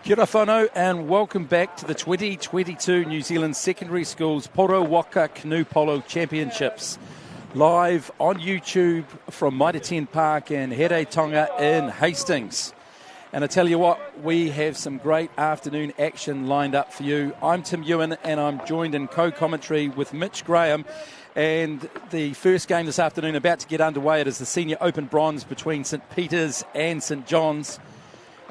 Kia ora whanau and welcome back to the 2022 New Zealand Secondary Schools Poro Waka Canoe Polo Championships. Live on YouTube from Mitre 10 Park in Tonga in Hastings. And I tell you what, we have some great afternoon action lined up for you. I'm Tim Ewan and I'm joined in co-commentary with Mitch Graham. And the first game this afternoon about to get underway. It is the Senior Open Bronze between St Peter's and St John's.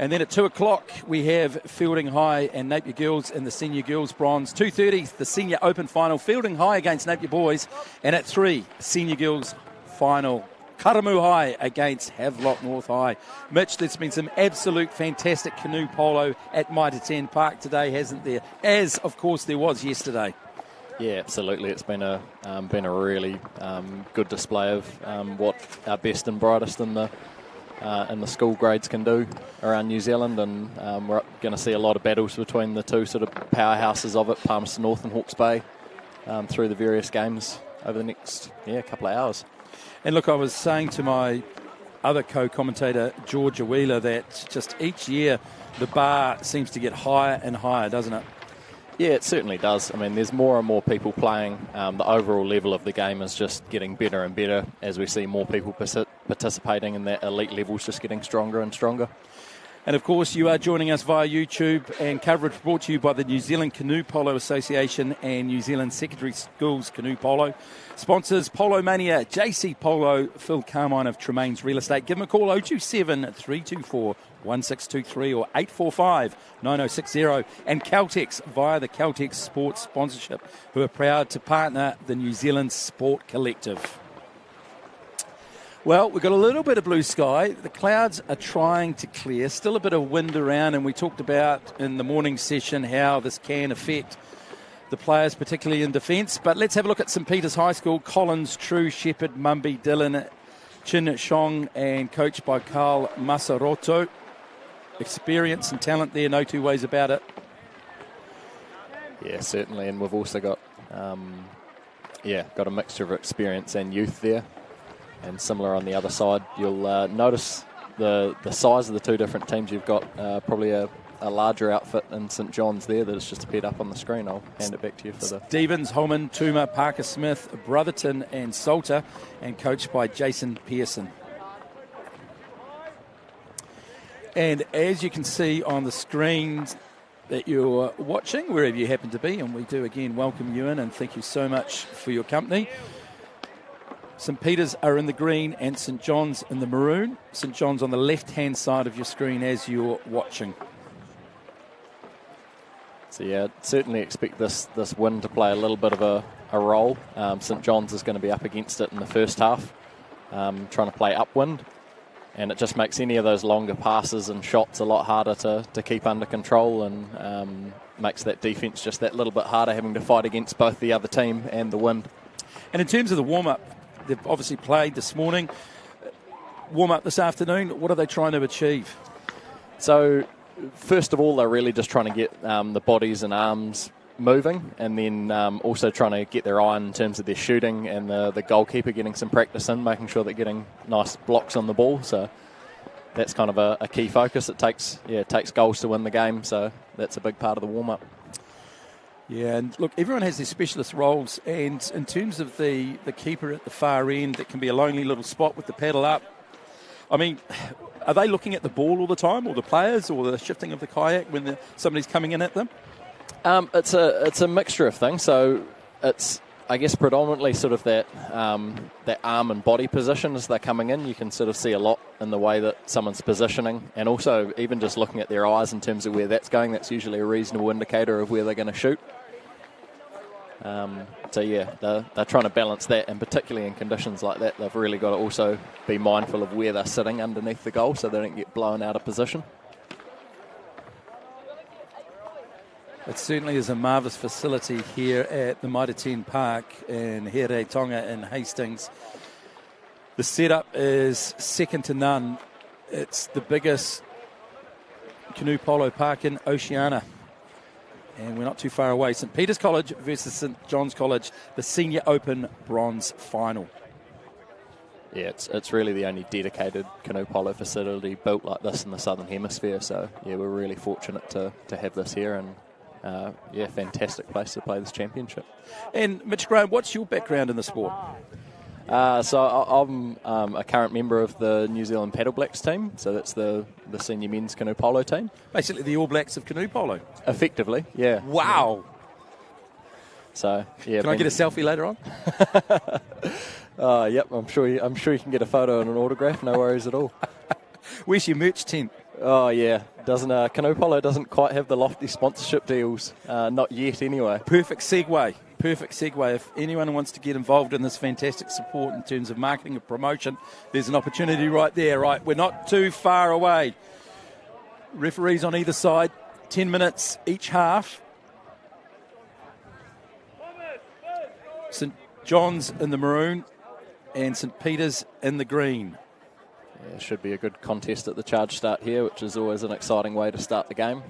And then at 2 o'clock, we have Fielding High and Napier Girls in the Senior Girls Bronze. 2:30, the Senior Open Final, Fielding High against Napier Boys. And at 3, Senior Girls Final, Karamu High against Havelock North High. Mitch, there's been some absolute fantastic canoe polo at Mitre 10 Park today, hasn't there? As, of course, there was yesterday. Yeah, absolutely. It's been a really good display of what our best and brightest in the school grades can do around New Zealand, and we're going to see a lot of battles between the two sort of powerhouses of it, Palmerston North and Hawke's Bay, through the various games over the next couple of hours. And look, I was saying to my other co-commentator, Georgia Wheeler, that just each year the bar seems to get higher and higher, doesn't it? Yeah, it certainly does. I mean, there's more and more people playing. The overall level of the game is just getting better and better as we see more people participating, and that elite level is just getting stronger and stronger. And of course, you are joining us via YouTube, and coverage brought to you by the New Zealand Canoe Polo Association and New Zealand Secondary Schools Canoe Polo. Sponsors Polo Mania, JC Polo, Phil Carmine of Tremaines Real Estate. Give them a call, 027 324 1623 or 845 9060. And Caltex via the Caltex Sports Sponsorship, who are proud to partner the New Zealand Sport Collective. Well, we've got a little bit of blue sky. The clouds are trying to clear. Still a bit of wind around, and we talked about in the morning session how this can affect the players, particularly in defence. But let's have a look at St Peter's High School. Collins, True, Shepherd, Mumby, Dillon, Chin Shong, and coached by Carl Masaroto. Experience and talent there, no two ways about it. Yeah, certainly. And we've also got a mixture of experience and youth there. And similar on the other side, you'll notice the size of the two different teams. You've got probably a larger outfit in St John's there that has just appeared up on the screen. I'll hand it back to you for the... Stevens, Holman, Tuma, Parker Smith, Brotherton and Salter, and coached by Jason Pearson. And as you can see on the screens that you're watching, wherever you happen to be, and we do again welcome you in and thank you so much for your company. St Peter's are in the green and St John's in the maroon. St John's on the left-hand side of your screen as you're watching. So yeah, certainly expect this wind to play a little bit of a role. St John's is going to be up against it in the first half, trying to play upwind. And it just makes any of those longer passes and shots a lot harder to keep under control, and makes that defence just that little bit harder, having to fight against both the other team and the wind. And in terms of the warm-up, they've obviously played this morning. Warm-up this afternoon, what are they trying to achieve? So, first of all, they're really just trying to get the bodies and arms moving, and then also trying to get their eye in terms of their shooting, and the goalkeeper getting some practice in, making sure they're getting nice blocks on the ball. So that's kind of a key focus. It takes goals to win the game, so that's a big part of the warm-up. Yeah, and look, everyone has their specialist roles, and in terms of the keeper at the far end, that can be a lonely little spot with the paddle up. I mean, are they looking at the ball all the time, or the players, or the shifting of the kayak when somebody's coming in at them? It's a mixture of things. So it's, I guess, predominantly sort of that arm and body position as they're coming in. You can sort of see a lot in the way that someone's positioning, and also even just looking at their eyes in terms of where that's going. That's usually a reasonable indicator of where they're going to shoot. So yeah, they're trying to balance that, and particularly in conditions like that, they've really got to also be mindful of where they're sitting underneath the goal so they don't get blown out of position. It certainly is a marvellous facility here at the Mitre 10 Park in Here Tonga in Hastings. The setup is second to none. It's the biggest canoe polo park in Oceania. And we're not too far away. St Peter's College versus St John's College, the Senior Open Bronze Final. Yeah, it's really the only dedicated canoe polo facility built like this in the Southern Hemisphere. So, yeah, we're really fortunate to have this here, and, fantastic place to play this championship. And, Mitch Graham, what's your background in the sport? So I'm a current member of the New Zealand Paddle Blacks team, so that's the senior men's canoe polo team. Basically the All Blacks of canoe polo. Effectively, yeah. Wow. So yeah. Can I get a selfie later on? Yep. I'm sure you can get a photo and an autograph. No worries at all. Where's your merch tent? Oh yeah, canoe polo doesn't quite have the lofty sponsorship deals, not yet anyway. Perfect segue. If anyone wants to get involved in this fantastic support in terms of marketing and promotion, there's an opportunity right there. Right, we're not too far away. Referees on either side, 10 minutes each half. St John's in the maroon and St Peter's in the green. Yeah, it should be a good contest at the charge start here, which is always an exciting way to start the game.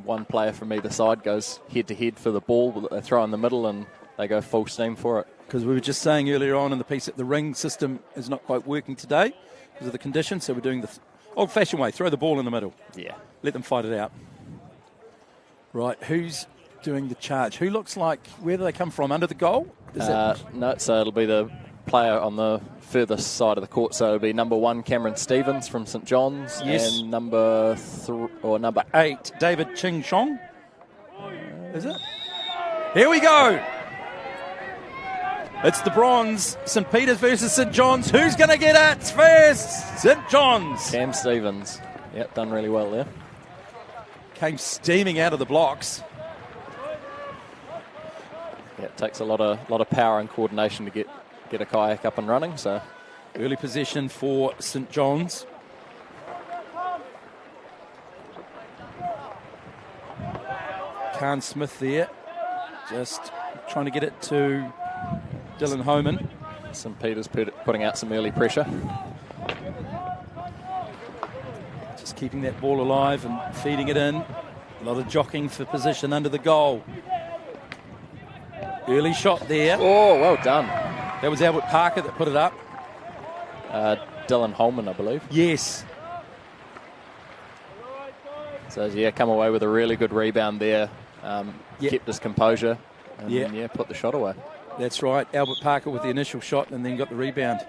One player from either side goes head-to-head for the ball that they throw in the middle, and they go full steam for it. Because we were just saying earlier on in the piece that the ring system is not quite working today because of the conditions, so we're doing the old-fashioned way, throw the ball in the middle. Yeah. Let them fight it out. Right, who's doing the charge? Who looks like, where do they come from, under the goal? No, so it'll be the player on the furthest side of the court, so it'll be number 1 Cameron Stevens from St John's, yes, and number 8 David Ching Chong. Is it? Here we go. It's the bronze, St Peter's versus St John's. Who's going to get it first? St John's. Cam Stevens. Yep, done really well there. Came steaming out of the blocks. Yeah, it takes a lot of power and coordination to get a kayak up and running. So early possession for St John's. Khan Smith there, just trying to get it to Dylan Homan. St Peter's putting out some early pressure. Just keeping that ball alive and feeding it in. A lot of jockeying for position under the goal. Early shot there. Oh, well done. That was Albert Parker that put it up. Dylan Holman, I believe. Yes. So, yeah, come away with a really good rebound there. Kept his composure and then, put the shot away. That's right. Albert Parker with the initial shot and then got the rebound.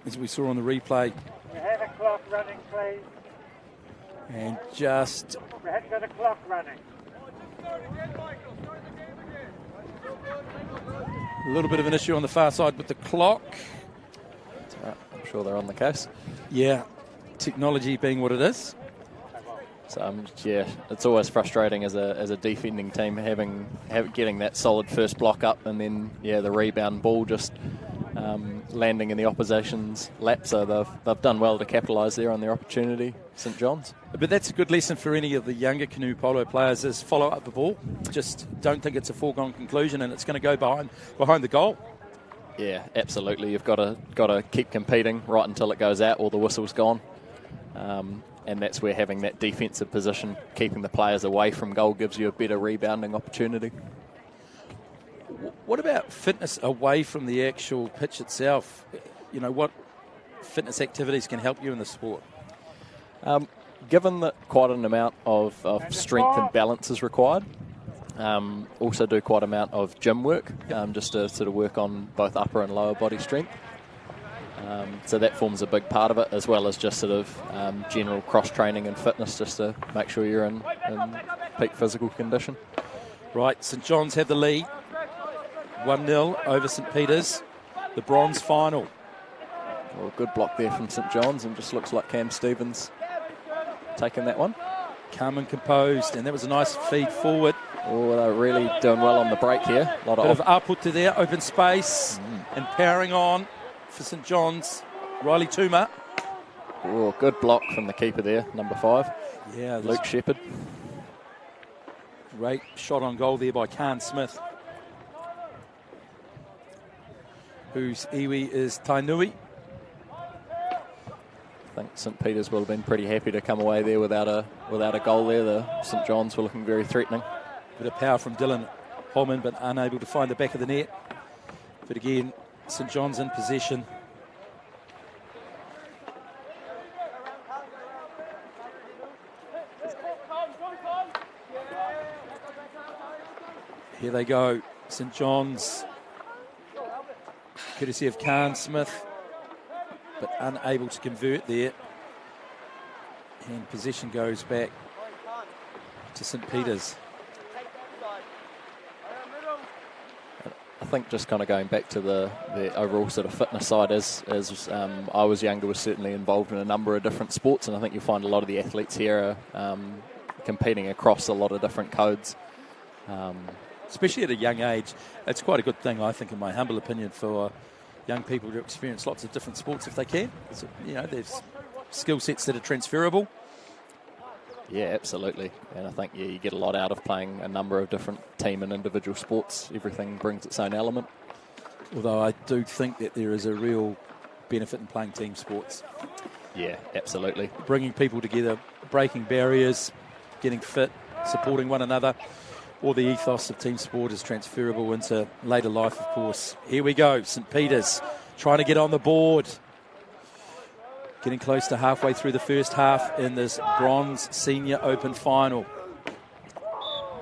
As we saw on the replay. We have a clock running, please. And just... We have got a clock running. A little bit of an issue on the far side with the clock. I'm sure they're on the case. Yeah, technology being what it is. So it's always frustrating as a defending team getting that solid first block up and then the rebound ball just landing in the opposition's lap. So they've done well to capitalise there on their opportunity, St John's. But that's a good lesson for any of the younger canoe polo players is follow up the ball. Just don't think it's a foregone conclusion and it's going to go behind the goal. Yeah, absolutely. You've got to keep competing right until it goes out or the whistle's gone. And that's where having that defensive position, keeping the players away from goal, gives you a better rebounding opportunity. What about fitness away from the actual pitch itself? You know, what fitness activities can help you in the sport? Given that quite an amount of strength and balance is required, also do quite an amount of gym work, just to sort of work on both upper and lower body strength. So that forms a big part of it, as well as just sort of general cross-training and fitness, just to make sure you're in peak physical condition. Right, St John's have the lead. 1-0 over St Peter's, the bronze final. Well, good block there from St John's, and just looks like Cam Stevens taking that one. Calm and composed, and that was a nice feed forward. Oh, they're really doing well on the break here. A lot of output to there, open space, and powering on for St John's. Riley Tuma. Oh, good block from the keeper there, number 5. Yeah, Luke Shepherd. Great shot on goal there by Khan Smith, whose iwi is Tainui. I think St Peter's will have been pretty happy to come away there without a goal there. The St John's were looking very threatening. Bit of power from Dylan Holman, but unable to find the back of the net. But again, St John's in possession. Here they go, St John's, courtesy of Khan Smith, but unable to convert there. And possession goes back to St Peter's. I think just kind of going back to the overall sort of fitness side, as I was younger, was certainly involved in a number of different sports, and I think you'll find a lot of the athletes here are competing across a lot of different codes. Especially at a young age. It's quite a good thing, I think, in my humble opinion, for young people to experience lots of different sports if they can. So, there's skill sets that are transferable. Yeah, absolutely. And I think you get a lot out of playing a number of different team and individual sports. Everything brings its own element. Although I do think that there is a real benefit in playing team sports. Yeah, absolutely. Bringing people together, breaking barriers, getting fit, supporting one another. All the ethos of team sport is transferable into later life, of course. Here we go, St Peter's trying to get on the board. Getting close to halfway through the first half in this Bronze Senior Open Final.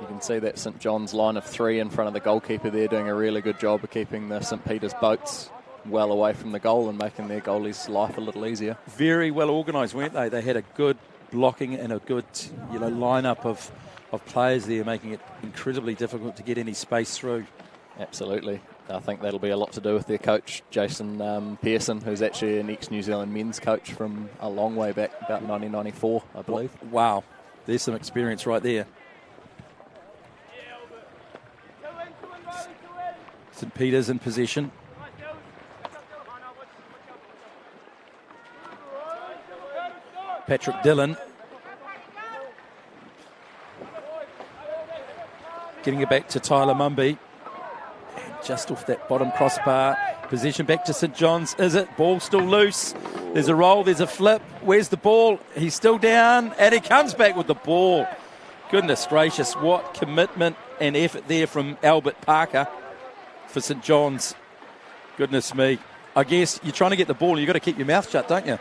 You can see that St John's line of three in front of the goalkeeper there, doing a really good job of keeping the St Peter's boats well away from the goal and making their goalie's life a little easier. Very well organised, weren't they? They had a good blocking and a good lineup of players there, making it incredibly difficult to get any space through. Absolutely. I think that'll be a lot to do with their coach, Jason Pearson, who's actually an ex-New Zealand men's coach from a long way back, about 1994, I believe. Wow, there's some experience right there. St Peter's in possession. Patrick Dillon getting it back to Tyler Mumby. And just off that bottom crossbar. Possession back to St John's. Is it? Ball still loose. There's a roll. There's a flip. Where's the ball? He's still down. And he comes back with the ball. Goodness gracious. What commitment and effort there from Albert Parker for St John's. Goodness me. I guess you're trying to get the ball and you've got to keep your mouth shut, don't you?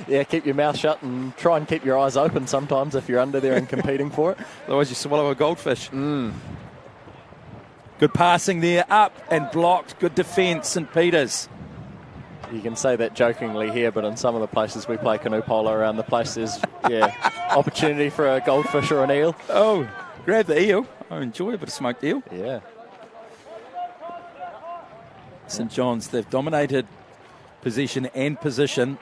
Yeah, keep your mouth shut and try and keep your eyes open sometimes if you're under there and competing for it. Otherwise you swallow a goldfish. Good passing there, up and blocked. Good defence, St Peter's. You can say that jokingly here, but in some of the places we play canoe polo around the place, there's opportunity for a goldfish or an eel. Oh, grab the eel. I enjoy a bit of smoked eel. Yeah. St John's, they've dominated possession and position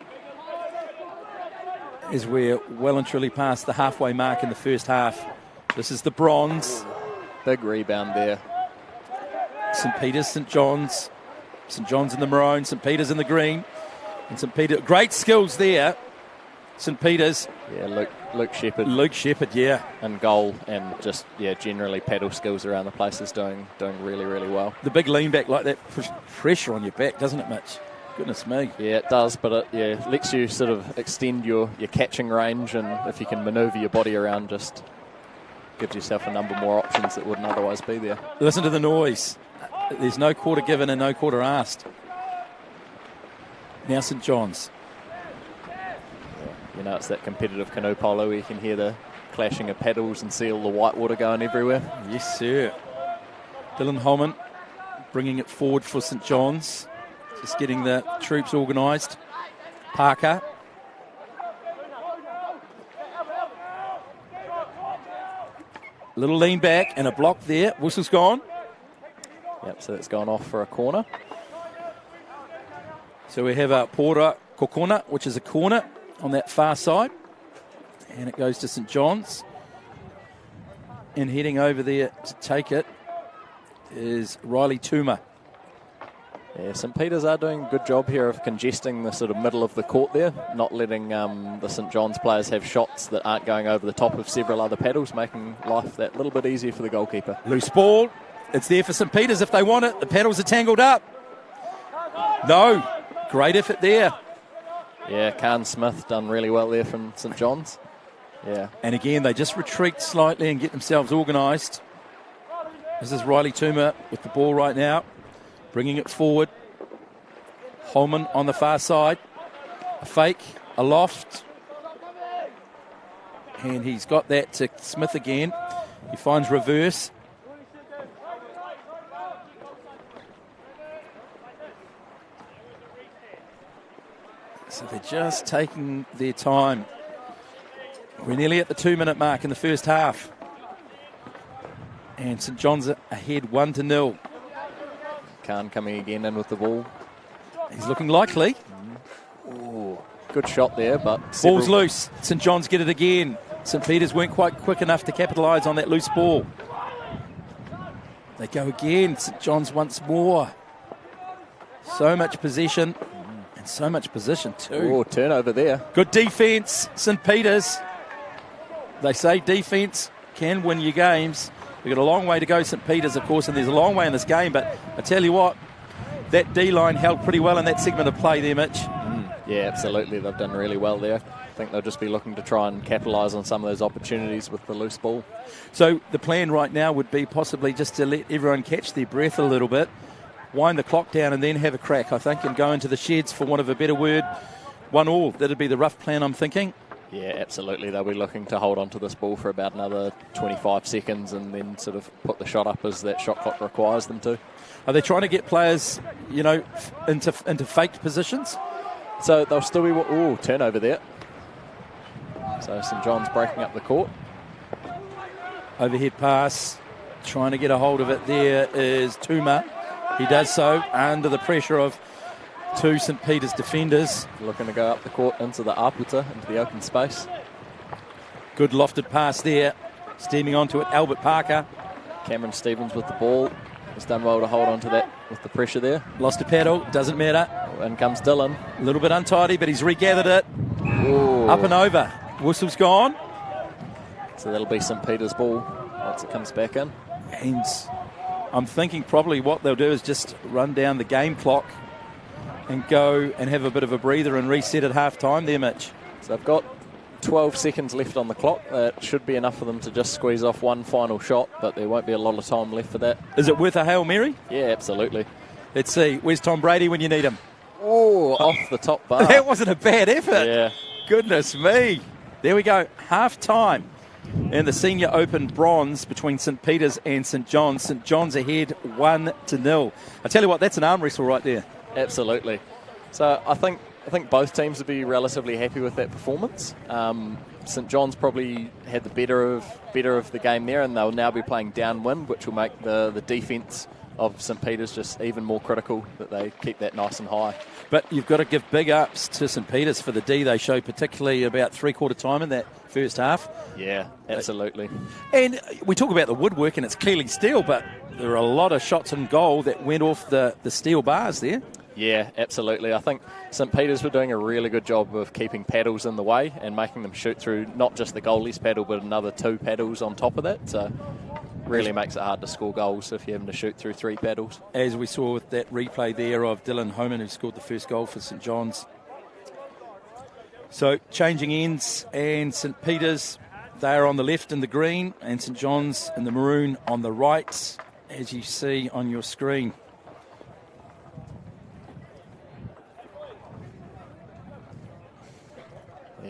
as we're well and truly past the halfway mark in the first half. This is the bronze. Big rebound there. St Peter's, St John's. St John's in the maroon, St Peter's in the green. And St Peter, great skills there. St Peter's. Yeah, Luke Shepherd. Luke Shepherd, yeah. And goal and just, generally paddle skills around the place is doing really, really well. The big lean back like that puts pressure on your back, doesn't it, Mitch? Goodness me. Yeah, it does, but it lets you sort of extend your catching range, and if you can manoeuvre your body around, just gives yourself a number more options that wouldn't otherwise be there. Listen to the noise. There's no quarter given and no quarter asked. Now St John's. It's that competitive canoe polo where you can hear the clashing of paddles and see all the white water going everywhere. Yes, sir. Dylan Holman bringing it forward for St John's. Just getting the troops organised. Parker. Little lean back and a block there. Whistle's gone. Yep, so that's gone off for a corner. So we have a Pora Kokona, which is a corner on that far side, and it goes to St John's. And heading over there to take it is Riley Toomer. Yeah, St Peter's are doing a good job here of congesting the sort of middle of the court there, not letting the St John's players have shots that aren't going over the top of several other paddles, making life that little bit easier for the goalkeeper. Loose ball. It's there for St Peter's if they want it. The paddles are tangled up. No. Great effort there. Yeah, Khan Smith done really well there from St John's. Yeah. And again, they just retreat slightly and get themselves organised. This is Riley Toomer with the ball right now, bringing it forward. Holman on the far side. A fake, a loft. And he's got that to Smith again. He finds reverse. So they're just taking their time. We're nearly at the 2-minute mark in the first half. And St John's ahead 1-0. Khan coming again in with the ball. He's looking likely. Ooh, good shot there, but... Ball's loose. St John's get it again. St Peter's weren't quite quick enough to capitalise on that loose ball. They go again. St John's once more. So much possession. And so much position too. Oh, turnover there. Good defence, St Peter's. They say defence can win you games. We've got a long way to go, St Peter's, of course, and there's a long way in this game, but I tell you what, that D-line held pretty well in that segment of play there, Mitch. Yeah, absolutely. They've done really well there. I think they'll just be looking to try and capitalise on some of those opportunities with the loose ball. So the plan right now would be possibly just to let everyone catch their breath a little bit, wind the clock down and then have a crack, I think, and go into the sheds, for want of a better word, 1-1. That'd be the rough plan, I'm thinking. Yeah, absolutely. They'll be looking to hold on to this ball for about another 25 seconds and then sort of put the shot up as that shot clock requires them to. Are they trying to get players, into faked positions? So they'll still be... Ooh, turnover there. So St John's breaking up the court. Overhead pass. Trying to get a hold of it there is Tuma. He does so under the pressure of two St Peter's defenders. Looking to go up the court into the Aputa, into the open space. Good lofted pass there. Steaming onto it, Albert Parker. Cameron Stevens with the ball. He's done well to hold on to that with the pressure there. Lost a paddle, doesn't matter. In comes Dylan. A little bit untidy, but he's regathered it. Ooh. Up and over. Whistle's gone. So that'll be St Peter's ball once it comes back in. And I'm thinking probably what they'll do is just run down the game clock and go and have a bit of a breather and reset at half-time there, Mitch. So they've got 12 seconds left on the clock. That should be enough for them to just squeeze off one final shot, but there won't be a lot of time left for that. Is it worth a Hail Mary? Yeah, absolutely. Let's see. Where's Tom Brady when you need him? Oh, off the top bar. That wasn't a bad effort. Yeah. Goodness me. There we go. Half-time in the Senior Open Bronze between St Peter's and St John's. St John's ahead 1-0. I tell you what, that's an arm wrestle right there. Absolutely. So I think both teams would be relatively happy with that performance. St John's probably had the better of the game there, and they'll now be playing downwind, which will make the defence of St Peter's just even more critical, that they keep that nice and high. But you've got to give big ups to St Peter's for the D they showed, particularly about three-quarter time in that first half. Yeah, absolutely. And we talk about the woodwork, and it's clearly steel, but there are a lot of shots on goal that went off the steel bars there. Yeah, absolutely. I think St Peter's were doing a really good job of keeping paddles in the way and making them shoot through not just the goalie's paddle, but another two paddles on top of that. So really makes it hard to score goals if you're having to shoot through three paddles. As we saw with that replay there of Dylan Homan, who scored the first goal for St John's. So changing ends, and St Peter's, they are on the left in the green, and St John's in the maroon on the right, as you see on your screen.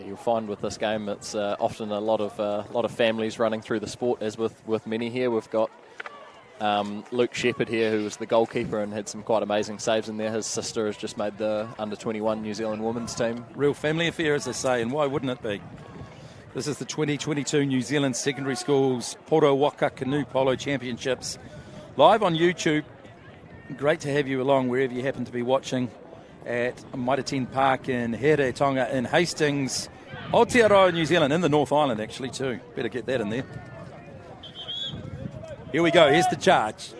You'll find with this game, it's often a lot of families running through the sport, as with many here. We've got Luke Shepherd here, who was the goalkeeper and had some quite amazing saves in there. His sister has just made the under-21 New Zealand women's team. Real family affair, as they say, and why wouldn't it be? This is the 2022 New Zealand Secondary Schools Poro Waka Canoe Polo Championships, live on YouTube. Great to have you along wherever you happen to be watching, at Maitaten Park in Here Tonga in Hastings, Aotearoa, New Zealand, in the North Island actually too. Better get that in there. Here we go, here's the charge.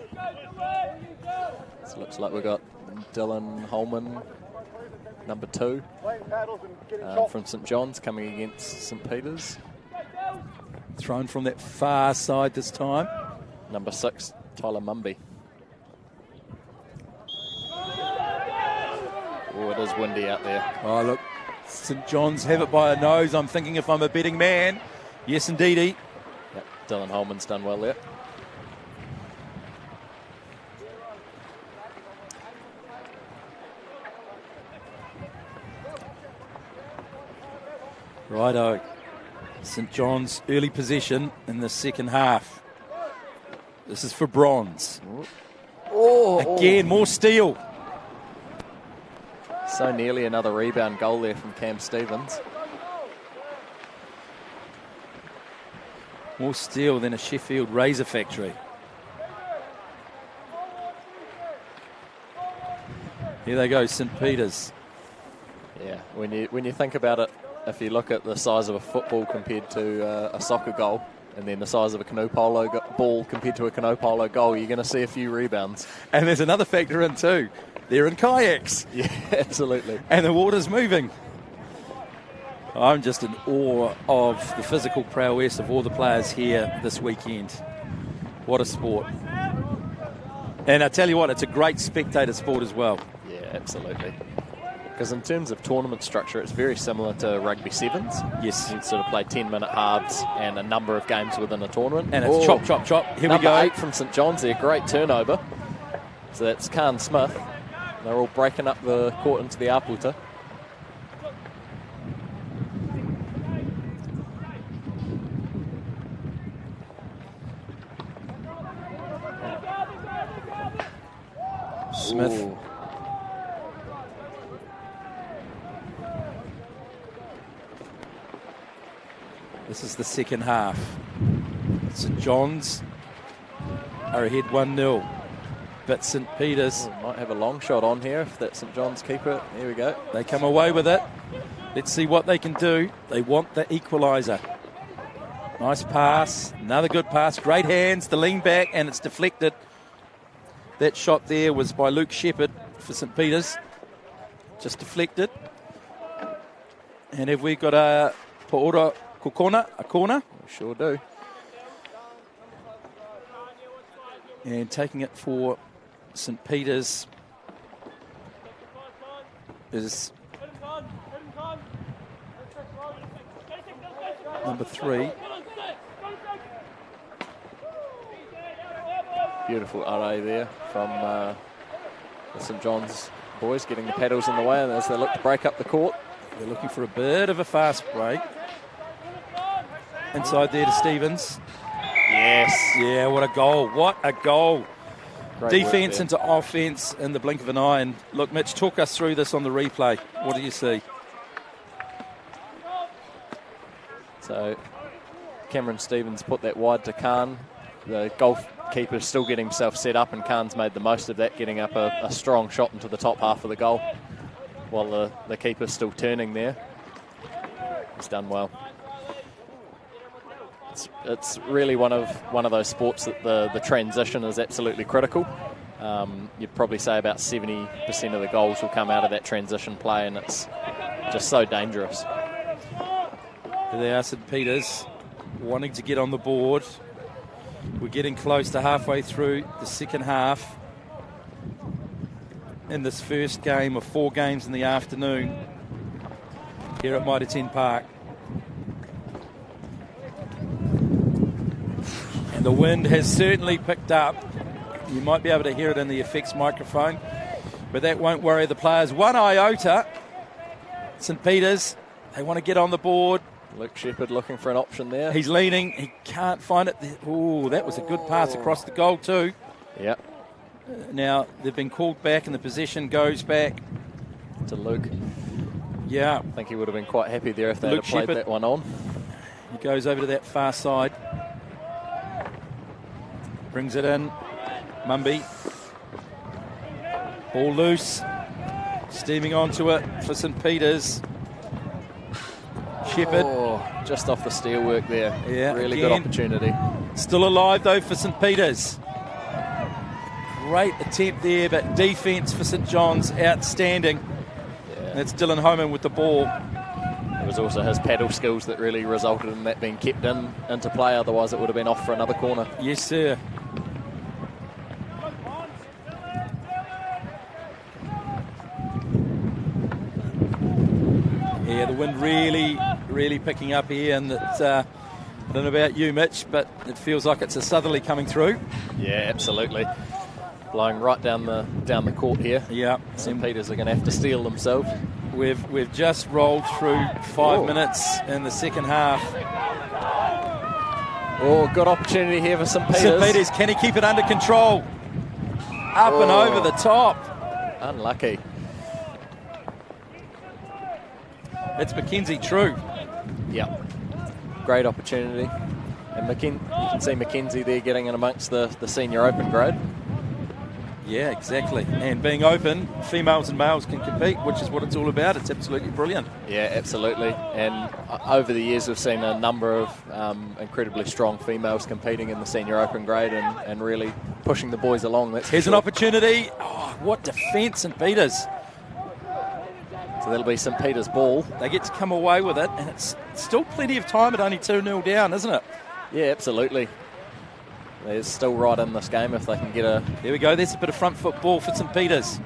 This looks like we've got Dylan Holman, number 2, from St John's, coming against St Peter's. Thrown from that far side this time. Number 6, Tyler Mumby. Oh, it is windy out there. Oh, look, St John's have it by a nose. I'm thinking if I'm a betting man. Yes, indeedy. Yep, Dylan Holman's done well there. Righto. St John's early possession in the second half. This is for bronze. Again, more steal. So nearly another rebound goal there from Cam Stevens. More steal than a Sheffield Razor factory. Here they go, St Peter's. Yeah, when you think about it, if you look at the size of a football compared to a soccer goal, and then the size of a canoe polo ball compared to a canoe polo goal, you're going to see a few rebounds. And there's another factor in too. They're in kayaks. Yeah, absolutely. And the water's moving. I'm just in awe of the physical prowess of all the players here this weekend. What a sport. And I tell you what, it's a great spectator sport as well. Yeah, absolutely. Because in terms of tournament structure, it's very similar to rugby sevens. Yes. You sort of play 10-minute halves and a number of games within a tournament. And it's chop, chop, chop. Here we go. Number 8 from St John's there, great turnover. So that's Khan Smith. They're all breaking up the court into the Aputa. Smith. Ooh. This is the second half. St John's are ahead 1-0. But St Peter's Might have a long shot on here if that's St John's keeper. There we go. they come away with it. Let's see what they can do. They want the equaliser. Nice pass. Another good pass. Great hands. The lean back and it's deflected. That shot there was by Luke Shepherd for St Peter's. Just deflected. And have we got a Paora Kokona, a corner? We sure do. And taking it for St Peter's is number 3. Beautiful array there from the St John's boys, getting the paddles in the way, and as they look to break up the court. They're looking for a bit of a fast break. Inside there to Stevens. Yes. Yeah, what a goal. What a goal. Great Defence work there. into offence in the blink of an eye. And look, Mitch, talk us through this on the replay. What do you see? So Cameron Stevens put that wide to Khan. The goalkeeper's still getting himself set up, and Khan's made the most of that, getting up a strong shot into the top half of the goal while the keeper's still turning there. He's done well. It's really one of those sports that the transition is absolutely critical. You'd probably say about 70% of the goals will come out of that transition play, and it's just so dangerous. Here they are, St Peter's, wanting to get on the board. We're getting close to halfway through the second half in this first game of 4 games in the afternoon here at Mitre 10 Park. And the wind has certainly picked up. You might be able to hear it in the effects microphone, but that won't worry the players one iota. St Peter's, they want to get on the board. Luke Shepherd looking for an option there. He's leaning. He can't find it. Oh, that was a good pass across the goal too. Yep. Now, they've been called back and the possession goes back To Luke. Yeah. I think he would have been quite happy there if they Luke had played Shepherd. that one on. He goes over to that far side. Brings it in. Mumby. Ball loose. Steaming onto it for St Peter's. Shepherd. Oh, just off the steelwork there. Yeah, really again. good opportunity. Still alive though for St Peter's. Great attempt there, but defence for St John's outstanding. Yeah. That's Dylan Homan with the ball. It was also his paddle skills that really resulted in that being kept into play, otherwise it would have been off for another corner. Yes, sir. Yeah, the wind really picking up here, and it's, I don't know about you, Mitch, but it feels like it's a southerly coming through. Yeah, absolutely. Blowing right down the court here. Yeah. St Peters are going to have to steel themselves. We've just rolled through 5 minutes in the second half. Oh, good opportunity here for St Peters. St Peters, can he keep it under control? Up and over the top. Unlucky. It's Mackenzie True. Yep. Great opportunity. And you can see Mackenzie there getting in amongst the senior open grade. Yeah, exactly. And being open, females and males can compete, which is what it's all about. It's absolutely brilliant. Yeah, absolutely. And over the years, we've seen a number of incredibly strong females competing in the senior open grade and really pushing the boys along. Here's an opportunity. Oh, what defence, St Peters. So that'll be St Peters' ball. They get to come away with it, and it's still plenty of time at only 2-0 down, isn't it? Yeah, absolutely. They're still right in this game if they can get a... There we go. There's a bit of front foot ball for St Peters.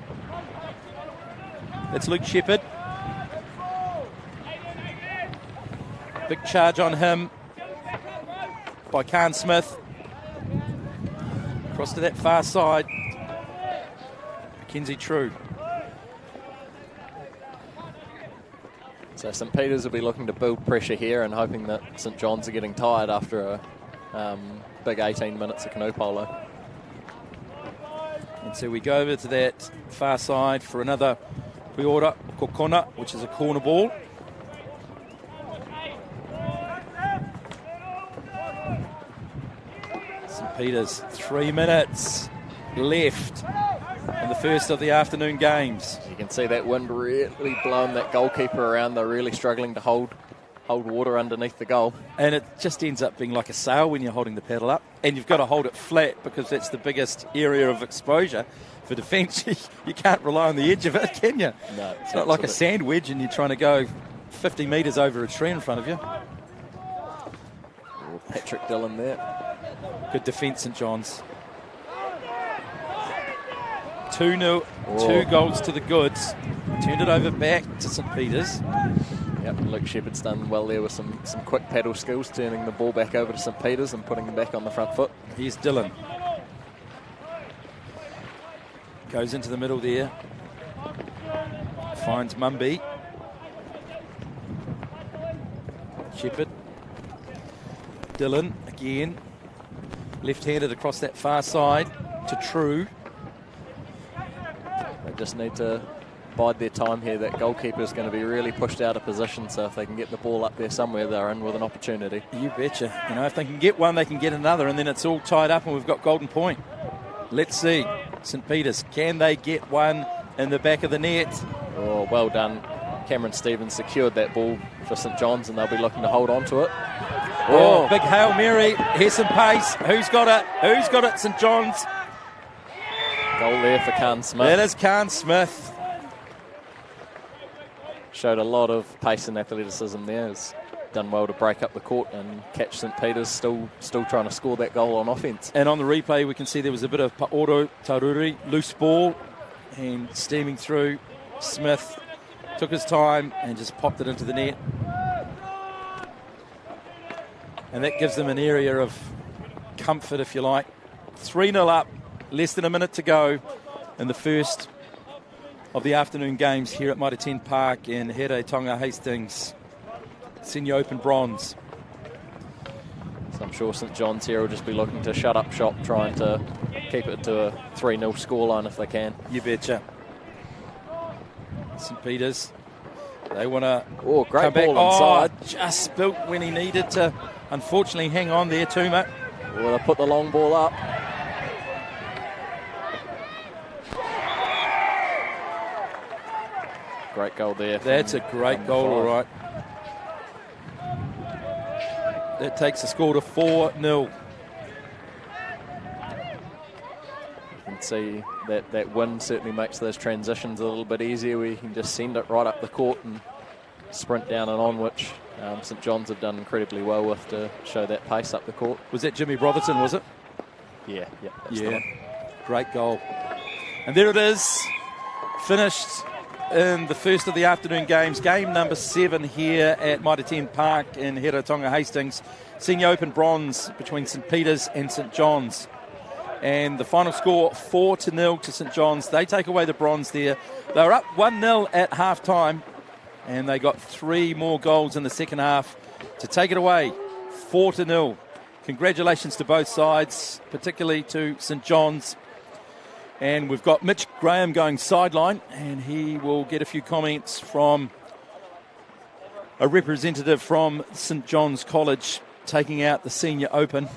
That's Luke Shepherd. Big charge on him by Khan Smith. Across to that far side. Mackenzie True. So St Peters will be looking to build pressure here and hoping that St John's are getting tired after a big 18 minutes of canoe polo. And so we go over to that far side for another Puora Kokona, which is a corner ball. St Peters, 3 minutes left in the first of the afternoon games. You can see that wind really blowing that goalkeeper around. They're really struggling to hold water underneath the goal. And it just ends up being like a sail when you're holding the paddle up. And you've got to hold it flat because that's the biggest area of exposure for defence. You can't rely on the edge of it, can you? No. It's not like a sand wedge and you're trying to go 50 metres over a tree in front of you. Patrick Dillon there. Good defence, St John's. 2-0, 2 goals to the goods. Turned it over back to St Peters. Yep, Luke Shepherd's done well there with some quick paddle skills, turning the ball back over to St Peters and putting them back on the front foot. Here's Dillon. Goes into the middle there. Finds Mumby. Shepherd. Dillon again. Left-handed across that far side to True. They just need to bide their time here. That goalkeeper is going to be really pushed out of position, so if they can get the ball up there somewhere, they're in with an opportunity. You betcha. You know, if they can get one, they can get another, and then it's all tied up and we've got golden point. Let's see. St Peters, can they get one in the back of the net? Oh, well done. Cameron Stevens secured that ball for St John's and they'll be looking to hold on to it. Oh, big Hail Mary. Here's some pace. Who's got it? Who's got it, St John's? Goal there for Khan Smith. That is Khan Smith. Showed a lot of pace and athleticism there. Has done well to break up the court and catch St Peters, still trying to score that goal on offence. And on the replay, we can see there was a bit of Paoro Taruri, loose ball, and steaming through. Smith took his time and just popped it into the net. And that gives them an area of comfort, if you like. 3-0 up, less than a minute to go in the first of the afternoon games here at Mitre 10 Park in Here Tonga Hastings. Senior Open Bronze. So I'm sure St John's here will just be looking to shut up shop, trying to keep it to a 3-0 scoreline if they can. You betcha. St Peters, they want to great come back. ball inside. Just spilt when he needed to. Unfortunately, hang on there, Tuma. Well, they put the long ball up. Great goal there. That's a great goal, all right. That takes the score to 4-0. You can can see that wind certainly makes those transitions a little bit easier, where you can just send it right up the court and sprint down and on, which St John's have done incredibly well with to show that pace up the court. Was that Jimmy Brotherton, was it? Yeah. That's the one. Great goal. And there it is, finished in the first of the afternoon games, game number 7 here at Mitre 10 Park in Hiratonga, Hastings. Senior Open bronze between St Peter's and St John's. And the final score, 4-0 to St John's. They take away the bronze there. They were up 1-0 at half-time, and they got 3 more goals in the second half to take it away, 4-0. Congratulations to both sides, particularly to St John's. And we've got Mitch Graham going sideline, and he will get a few comments from a representative from St John's College taking out the Senior Open.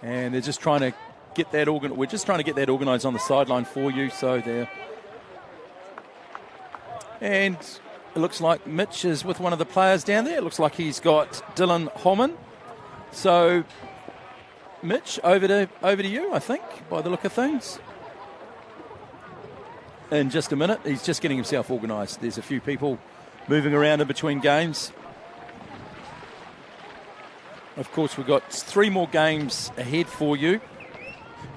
And they're just trying to get that we're just trying to get that organised on the sideline for you. So there. And it looks like Mitch is with one of the players down there. It looks like he's got Dylan Holman. So, Mitch, over to you, I think, by the look of things. In just a minute, he's just getting himself organised. There's a few people moving around in between games. Of course, we've got 3 more games ahead for you.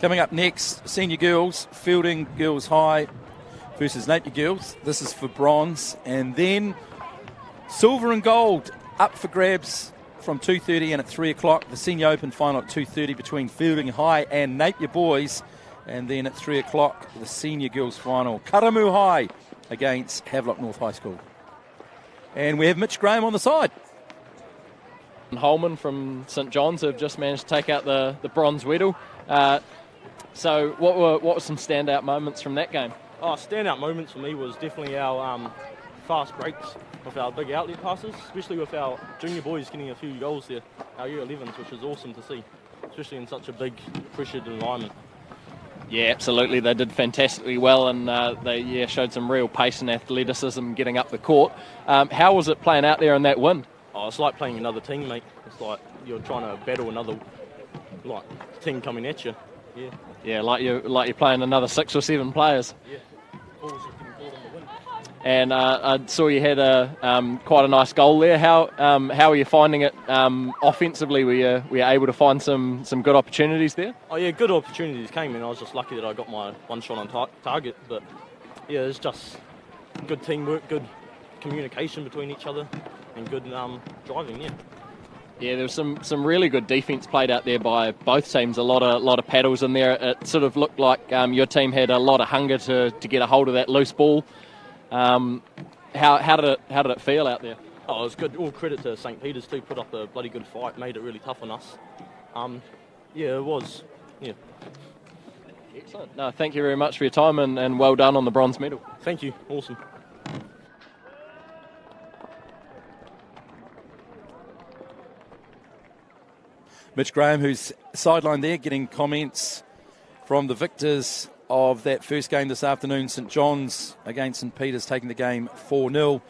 Coming up next, Senior Girls, Fielding Girls High versus Napier Girls. This is for bronze. And then silver and gold up for grabs from 2:30 and at 3 o'clock. The Senior Open final at 2:30 between Fielding High and Napier Boys. And then at 3 o'clock, the Senior Girls final, Karamu High against Havelock North High School. And we have Mitch Graham on the side. Holman from St John's have just managed to take out the bronze medal. So what were some standout moments from that game? Standout moments for me was definitely our fast breaks with our big outlet passes, especially with our junior boys getting a few goals there, our year 11s, which is awesome to see, especially in such a big pressured environment. Yeah, absolutely. They did fantastically well, and they showed some real pace and athleticism getting up the court. How was it playing out there in that wind? It's like playing another team, mate. It's like you're trying to battle another team coming at you. Yeah, like you're playing another 6 or 7 players. Yeah. Balls are getting caught on the wind. And I saw you had quite a nice goal there. How are you finding it offensively? Were you able to find some good opportunities there? Oh yeah, good opportunities came in. I was just lucky that I got my one shot on target. But yeah, it's just good teamwork, good communication between each other, and good driving. Yeah, there was some really good defence played out there by both teams. A lot of paddles in there. It sort of looked like your team had a lot of hunger to get a hold of that loose ball. How did it feel out there? Oh, it was good. All credit to St Peter's too. Put up a bloody good fight. Made it really tough on us. Yeah, it was. Yeah. Excellent. No, thank you very much for your time and well done on the bronze medal. Thank you. Awesome. Mitch Graham, who's sidelined there, getting comments from the victors of that first game this afternoon. St John's against St Peter's taking the game 4-0.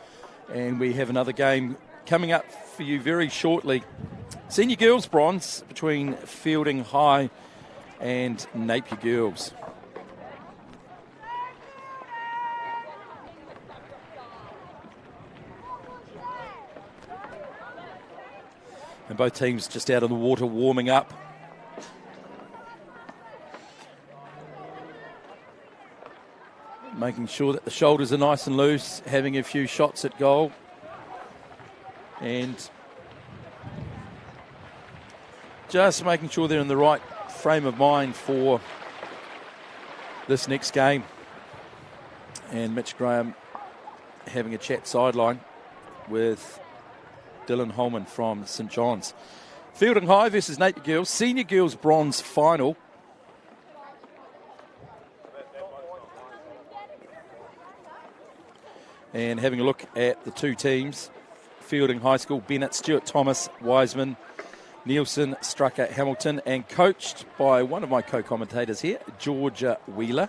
And we have another game coming up for you very shortly. Senior Girls bronze between Fielding High and Napier Girls. And both teams just out on the water warming up. Making sure that the shoulders are nice and loose, having a few shots at goal. And just making sure they're in the right frame of mind for this next game. And Mitch Graham having a chat sideline with Dylan Holman from St John's. Fielding High versus Napier Girls. Senior Girls bronze final. And having a look at the two teams. Fielding High School, Bennett, Stuart Thomas, Wiseman, Nielsen, Strucker, Hamilton, and coached by one of my co-commentators here, Georgia Wheeler.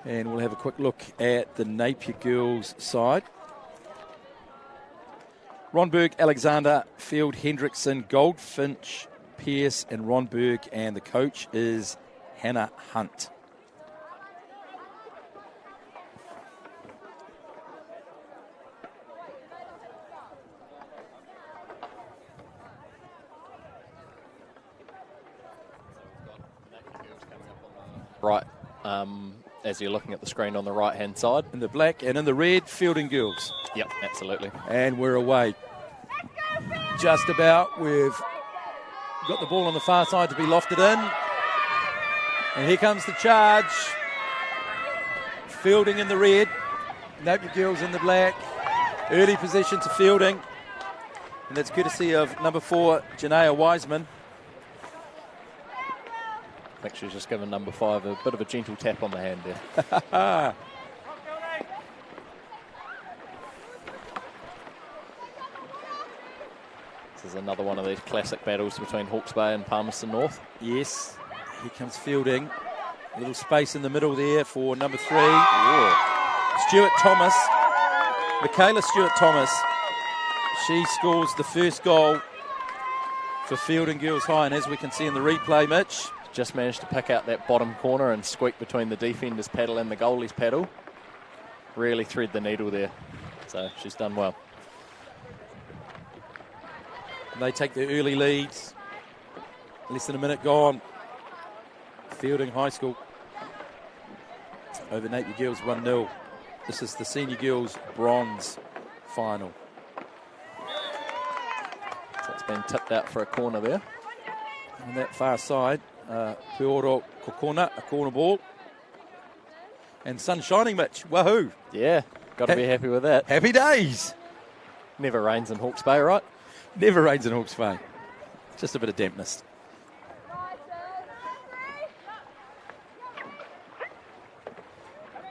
And we'll have a quick look at the Napier girls side. Ronberg, Alexander, Field, Hendrickson, Goldfinch, Pearce and Ronberg, and the coach is Hannah Hunt. Right, as you're looking at the screen on the right-hand side. In the black and in the red, Fielding girls. Yep, absolutely. And we're away. Just about. We've got the ball on the far side to be lofted in. And here comes the charge. Fielding in the red. Napier girls in the black. Early possession to Fielding. And that's courtesy of number 4, Janaea Wiseman. I think she's just given number 5 a bit of a gentle tap on the hand there. This is another one of these classic battles between Hawke's Bay and Palmerston North. Yes, here comes Fielding. A little space in the middle there for number 3. Ooh. Stewart Thomas. Michaela Stewart Thomas. She scores the first goal for Fielding Girls High. And as we can see in the replay, Mitch, just managed to pick out that bottom corner and squeak between the defender's paddle and the goalie's paddle. Really thread the needle there. So she's done well. They take their early leads. Less than a minute gone. Fielding High School over Napier Girls 1-0. This is the Senior Girls Bronze final. So it's been tipped out for a corner there. On that far side, Peoro Kokona, a corner ball. And sun shining, Mitch. Wahoo. Yeah, got to be happy with that. Happy days. Never rains in Hawke's Bay, right? Never rains in Hawke's Bay. Just a bit of dampness.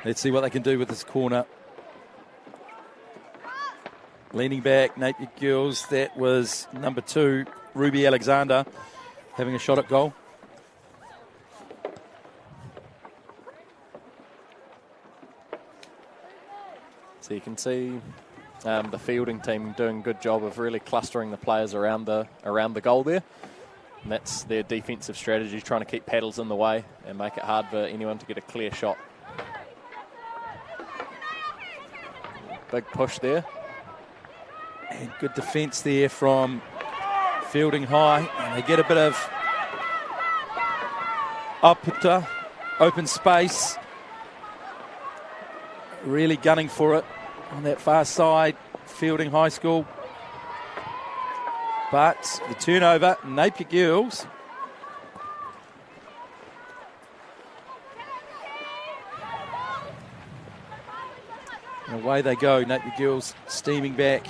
Let's see what they can do with this corner. Leaning back, Napier Girls. That was number 2, Ruby Alexander, having a shot at goal. So you can see the fielding team doing a good job of really clustering the players around the goal there. And that's their defensive strategy, trying to keep paddles in the way and make it hard for anyone to get a clear shot. Big push there. And good defence there from Fielding High. And they get a bit of uputa, open space. Really gunning for it on that far side, Fielding High School. But the turnover, Napier Girls. And away they go, Napier Girls steaming back.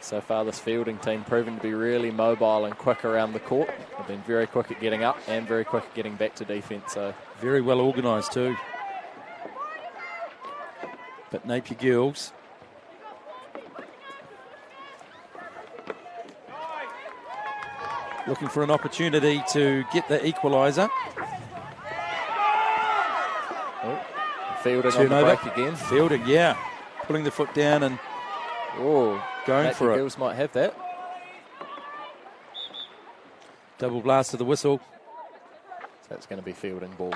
So far this fielding team proven to be really mobile and quick around the court. They've been very quick at getting up and very quick at getting back to defence. So very well organised too. But Napier Girls looking for an opportunity to get the equaliser. Fielding on the break again. Fielding, yeah. Pulling the foot down and going for it. Girls might have that. Double blast of the whistle. So it's going to be Fielding ball.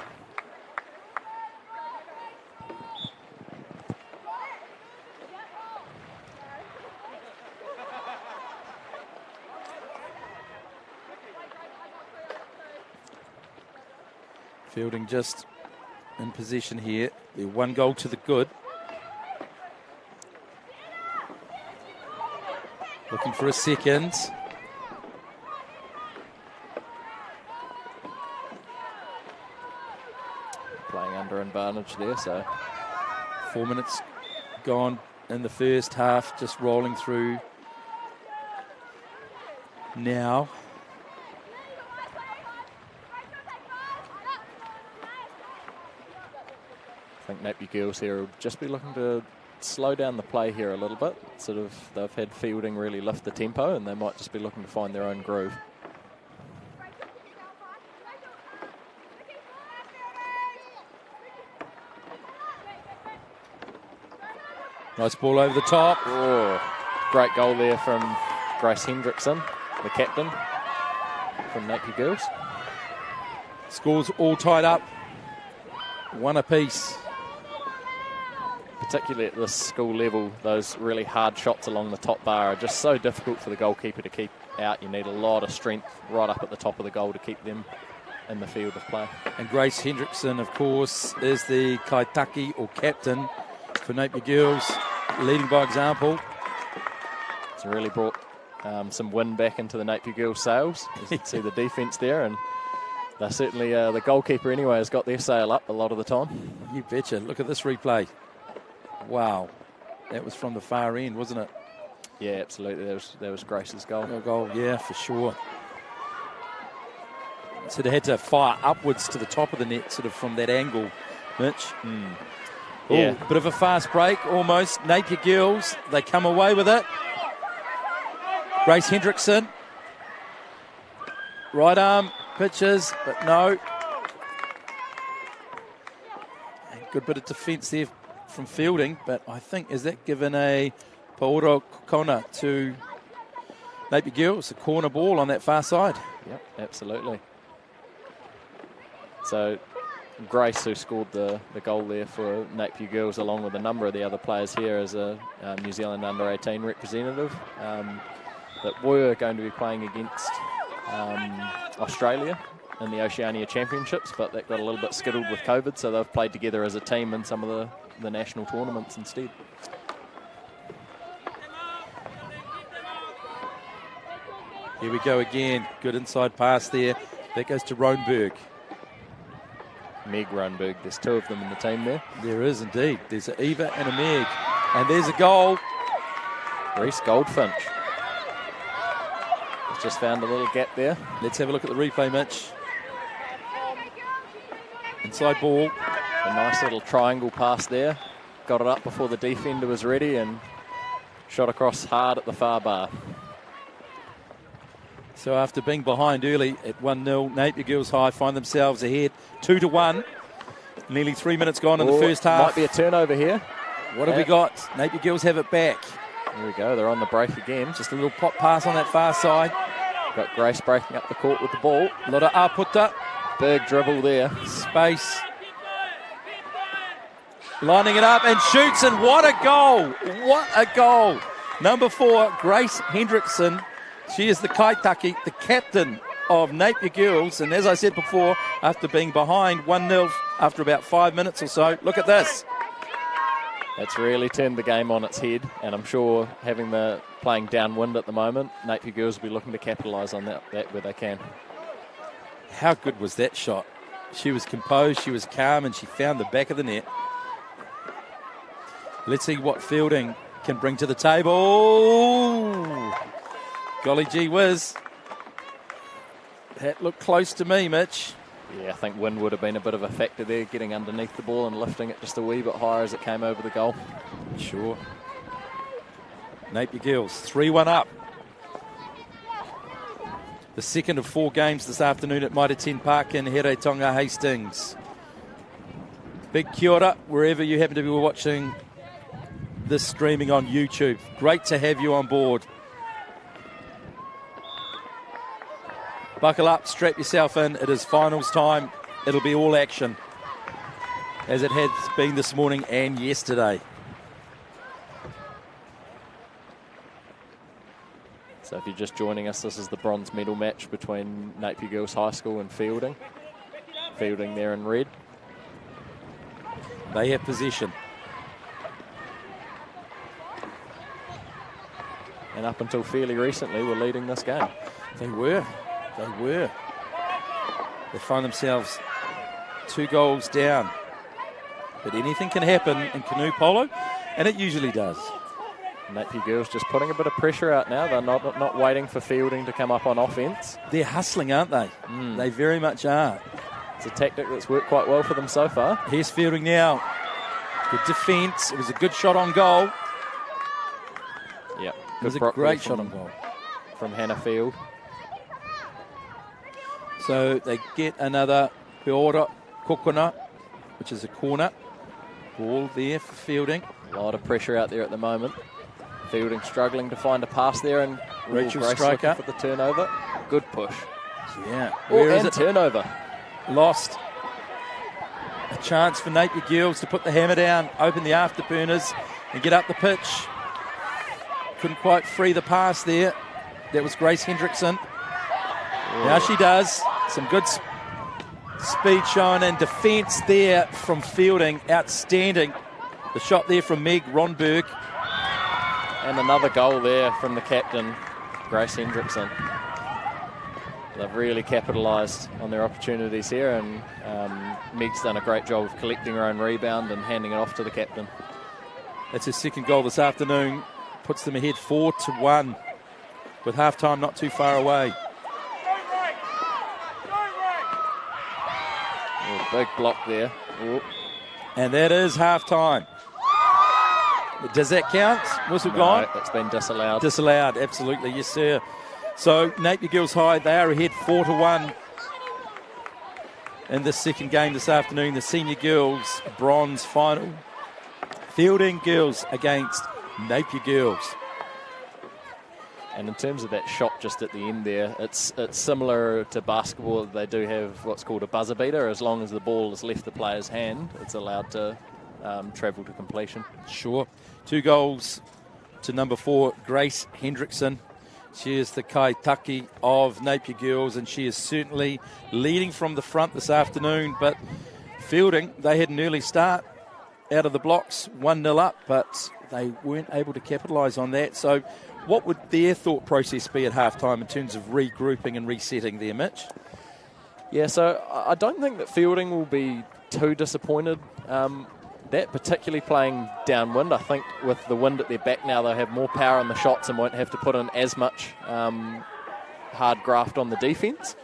Fielding just in possession here. They're 1 goal to the good. Looking for a second. Playing under advantage there, so 4 minutes gone in the first half, just rolling through now. I think Napier Girls here will just be looking to slow down the play here a little bit. Sort of, they've had Fielding really lift the tempo, and they might just be looking to find their own groove. Nice ball over the top. Oh, great goal there from Grace Hendrickson, the captain from Napier Girls. Scores all tied up. One apiece. Particularly at this school level, those really hard shots along the top bar are just so difficult for the goalkeeper to keep out. You need a lot of strength right up at the top of the goal to keep them in the field of play. And Grace Hendrickson, of course, is the kaitaki or captain for Napier Girls, leading by example. It's really brought some wind back into the Napier Girls' sails. As you can see the defence there, and they're certainly, the goalkeeper anyway, has got their sail up a lot of the time. You betcha. Look at this replay. Wow. That was from the far end, wasn't it? Yeah, absolutely. That was Grace's goal. A goal, yeah, for sure. So they had to fire upwards to the top of the net, sort of from that angle, Mitch. Yeah. Bit of a fast break, almost. Napier Girls, they come away with it. Grace Hendrickson. Right arm, pitches, but no. And good bit of defence there from fielding, but I think, is that given a Paoro Kokona to Napier Girls, a corner ball on that far side? Yep, absolutely. So Grace, who scored the goal there for Napier Girls, along with a number of the other players here as a New Zealand under-18 representative, that were going to be playing against Australia in the Oceania Championships, but that got a little bit skittled with COVID, so they've played together as a team in some of the national tournaments instead. Here we go again. Good inside pass there. That goes to Roenberg. Meg Roenberg. There's two of them in the team there. There is indeed. There's an Eva and a Meg. And there's a goal. Reese Goldfinch. He's just found a little gap there. Let's have a look at the replay, Mitch. Inside ball. A nice little triangle pass there. Got it up before the defender was ready and shot across hard at the far bar. So after being behind early at 1-0, Napier Girls High find themselves ahead 2-1. Nearly 3 minutes gone in the first half. Might be a turnover here. What have we got? Napier Girls have it back. There we go. They're on the break again. Just a little pop pass on that far side. Got Grace breaking up the court with the ball. A lot of aputta. Big dribble there. Space. Lining it up and shoots, and what a goal. What a goal. Number 4, Grace Hendrickson. She is the kaitaki, the captain of Napier Girls. And as I said before, after being behind 1-0 after about 5 minutes or so, look at this. That's really turned the game on its head. And I'm sure playing downwind at the moment, Napier Girls will be looking to capitalise on that where they can. How good was that shot? She was composed, she was calm, and she found the back of the net. Let's see what fielding can bring to the table. Golly gee whiz. That looked close to me, Mitch. Yeah, I think wind would have been a bit of a factor there, getting underneath the ball and lifting it just a wee bit higher as it came over the goal. Sure. Napier Girls, 3-1 up. The second of 4 games this afternoon at Mitre 10 Park in Heraitonga, Hastings. Big kia ora, wherever you happen to be watching this streaming on YouTube. Great to have you on board. Buckle up, strap yourself in. It is finals time. It'll be all action, as it has been this morning and yesterday. So if you're just joining us, this is the bronze medal match between Napier Girls High School and Fielding. Fielding there in red. They have possession. And up until fairly recently, were leading this game. They were. They find themselves 2 goals down. But anything can happen in canoe polo, and it usually does. Napier Girls just putting a bit of pressure out now. They're not waiting for Fielding to come up on offence. They're hustling, aren't they? They very much are. It's a tactic that's worked quite well for them so far. Here's Fielding now. Good defence. It was a good shot on goal. Yep. It was a great shot on goal. From Hannah Field. So they get another Peora Kokona, which is a corner. Ball there for Fielding. A lot of pressure out there at the moment. Fielding struggling to find a pass there, and Rachel Grace Striker looking for the turnover. Good push. Yeah. Where is it? Turnover. Lost. A chance for Napier Girls to put the hammer down, open the afterburners, and get up the pitch. Couldn't quite free the pass there. That was Grace Hendrickson. Now she does. Some good speed shown and defence there from Fielding. Outstanding. The shot there from Meg Ronberg. And another goal there from the captain, Grace Hendrickson. They've really capitalised on their opportunities here, and Meg's done a great job of collecting her own rebound and handing it off to the captain. That's his second goal this afternoon. Puts them ahead 4-1 with half-time not too far away. Oh, big block there. Oh. And that is half-time. Does that count? Whistle gone? No, it's been disallowed. Disallowed, absolutely, yes sir. So Napier Girls High, they are ahead 4-1 in this second game this afternoon. The senior girls bronze final. Fielding Girls against Napier Girls. And in terms of that shot just at the end there, it's similar to basketball. They do have what's called a buzzer beater. As long as the ball has left the player's hand, it's allowed to travel to completion. Sure. 2 goals to number 4, Grace Hendrickson. She is the kaitaki of Napier Girls, and she is certainly leading from the front this afternoon. But Fielding, they had an early start out of the blocks, 1-0 up, but they weren't able to capitalise on that. So what would their thought process be at halftime in terms of regrouping and resetting there, Mitch? Yeah, so I don't think that Fielding will be too disappointed. That particularly playing downwind, I think with the wind at their back now, they'll have more power on the shots and won't have to put in as much hard graft on the defence.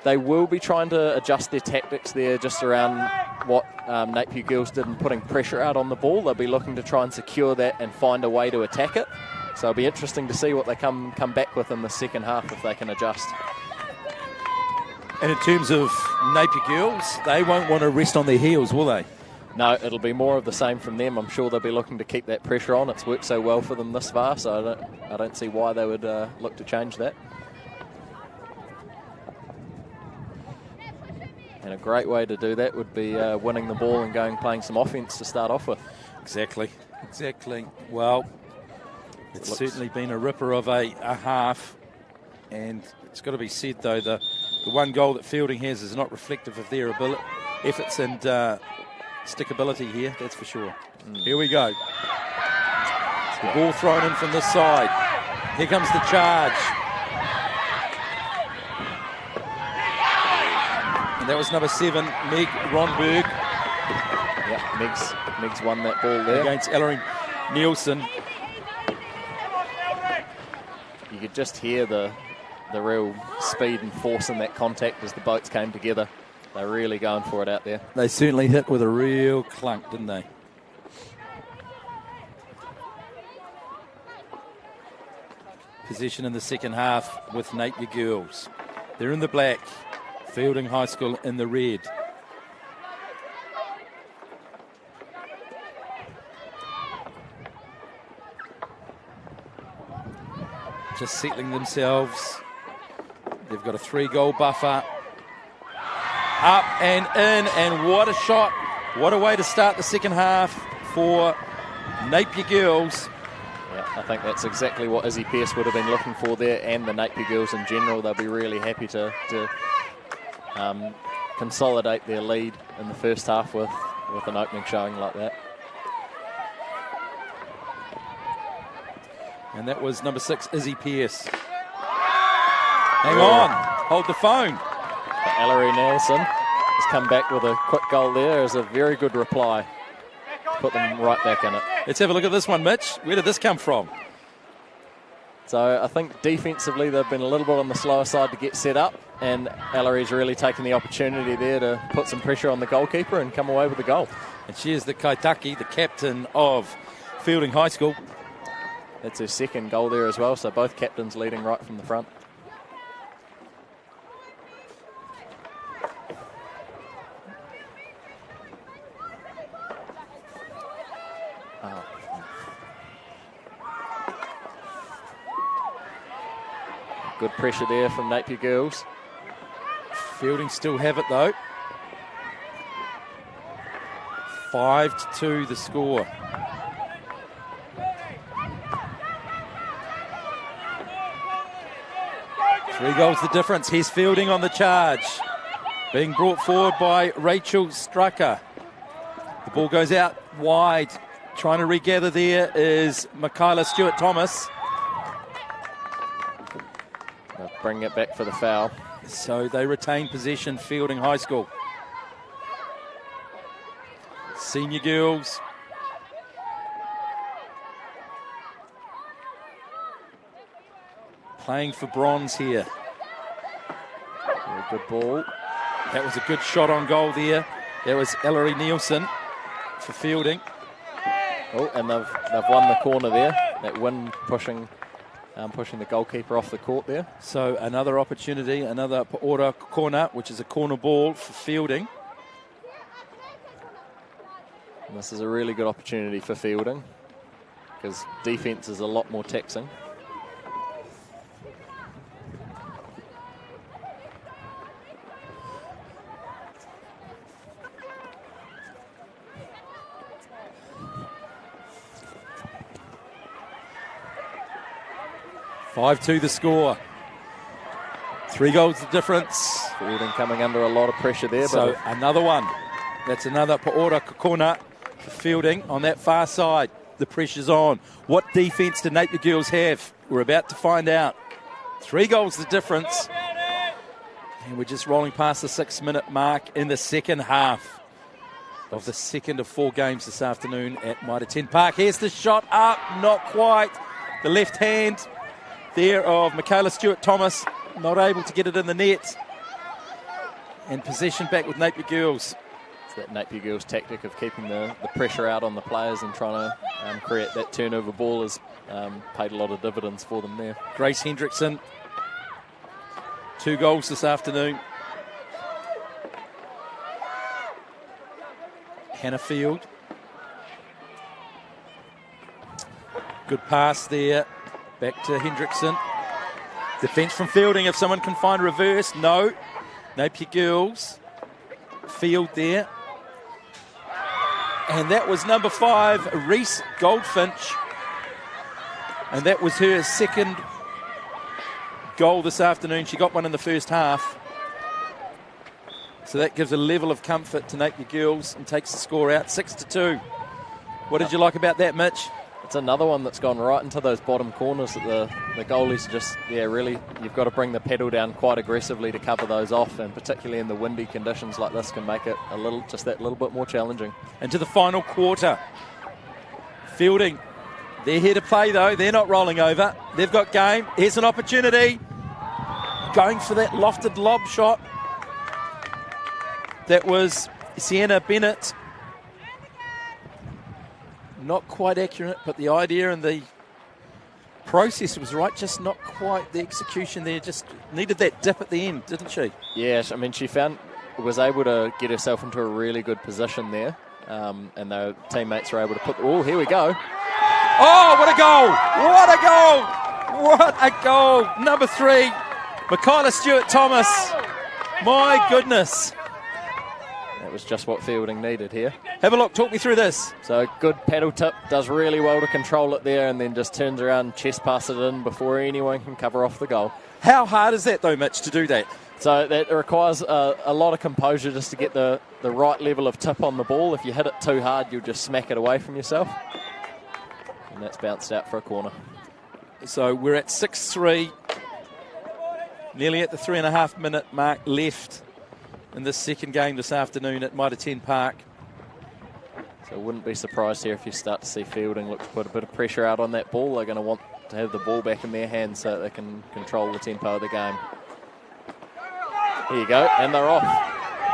They will be trying to adjust their tactics there just around what Napier Girls did in putting pressure out on the ball. They'll be looking to try and secure that and find a way to attack it. So it'll be interesting to see what they come back with in the second half if they can adjust. And in terms of Napier Girls, they won't want to rest on their heels, will they? No, it'll be more of the same from them. I'm sure they'll be looking to keep that pressure on. It's worked so well for them this far, so I don't see why they would look to change that. And a great way to do that would be winning the ball and playing some offence to start off with. Exactly. Well, it's certainly been a ripper of a half, and it's got to be said, though, the one goal that Fielding has is not reflective of their efforts and stickability here, that's for sure. Here we go. The ball thrown in from this side. Here comes the charge. And that was number 7, Meg Ronberg. Yeah, Meg's won that ball there. Against Ellery Nielsen. You could just hear the real speed and force in that contact as the boats came together. They're really going for it out there. They certainly hit with a real clunk, didn't they? Possession in the second half with Napier Girls. They're in the black. Fielding High School in the red. Just settling themselves. They've got a 3-goal buffer. Up and in, and what a shot. What a way to start the second half for Napier Girls. Yeah, I think that's exactly what Izzy Pearce would have been looking for there, and the Napier Girls in general. They'll be really happy to consolidate their lead in the first half with an opening showing like that. And that was number 6, Izzy Pearce. Hang on, hold the phone. Ellery Nielsen has come back with a quick goal there as a very good reply. Put them right back in it. Let's have a look at this one, Mitch. Where did this come from? So I think defensively they've been a little bit on the slower side to get set up, and Ellery's really taken the opportunity there to put some pressure on the goalkeeper and come away with the goal. And she is the kaitaki, the captain of Fielding High School. That's her second goal there as well, so both captains leading right from the front. Oh. Good pressure there from Napier girls. Fielding still have it though. 5-2 the score. Three goals the difference. Here's Fielding on the charge. Being brought forward by Rachel Strucker. The ball goes out wide. Trying to regather there is Michaela Stewart-Thomas. They'll bring it back for the foul. So they retain possession, Fielding High School. Senior girls. Playing for bronze here. Very good ball. That was a good shot on goal there. That was Ellery Nielsen for Fielding. Oh, and they've won the corner there. That wind pushing the goalkeeper off the court there. So another opportunity, another order corner, which is a corner ball for Fielding. And this is a really good opportunity for Fielding because defence is a lot more taxing. (5-2) the score. 3 goals the difference. Fielding coming under a lot of pressure there. So but another one. That's another order corner for Fielding on that far side. The pressure's on. What defence do Napier girls have? We're about to find out. 3 goals the difference. And we're just rolling past the 6-minute mark in the second half of the second of 4 games this afternoon at Mitre 10 Park. Here's the shot up, not quite. The left hand there of Michaela Stewart-Thomas, not able to get it in the net. And possession back with Napier girls. It's that Napier girls tactic of keeping the pressure out on the players and trying to create that turnover ball has paid a lot of dividends for them there. Grace Hendrickson, 2 goals this afternoon. Hannah Field. Good pass there. Back to Hendrickson. Defence from Fielding, if someone can find reverse. No. Napier girls. Field there. And that was number 5, Reese Goldfinch. And that was her second goal this afternoon. She got one in the first half. So that gives a level of comfort to Napier girls and takes the score out 6-2. What did you like about that, Mitch? It's another one that's gone right into those bottom corners that the goalies just, really, you've got to bring the pedal down quite aggressively to cover those off, and particularly in the windy conditions like this can make it just that little bit more challenging. Into the final quarter. Fielding, they're here to play though, they're not rolling over. They've got game, here's an opportunity. Going for that lofted lob shot. That was Sienna Bennett. Not quite accurate, but the idea and the process was right, just not quite the execution there. Just needed that dip at the end, didn't she? Yeah, I mean, she was able to get herself into a really good position there, and the teammates were able to put... Oh, here we go. Oh, what a goal! What a goal! What a goal! Number 3, Michaela Stewart-Thomas. My goodness. That was just what Fielding needed here. Have a look, talk me through this. So good paddle tip, does really well to control it there, and then just turns around, chest passes it in before anyone can cover off the goal. How hard is that though, Mitch, to do that? So that requires a lot of composure just to get the right level of tip on the ball. If you hit it too hard, you'll just smack it away from yourself. And that's bounced out for a corner. So we're at 6-3, nearly at the 3.5-minute mark left in this second game this afternoon at Mitre 10 Park. So wouldn't be surprised here if you start to see Fielding look to put a bit of pressure out on that ball. They're going to want to have the ball back in their hands so they can control the tempo of the game. Here you go, and they're off.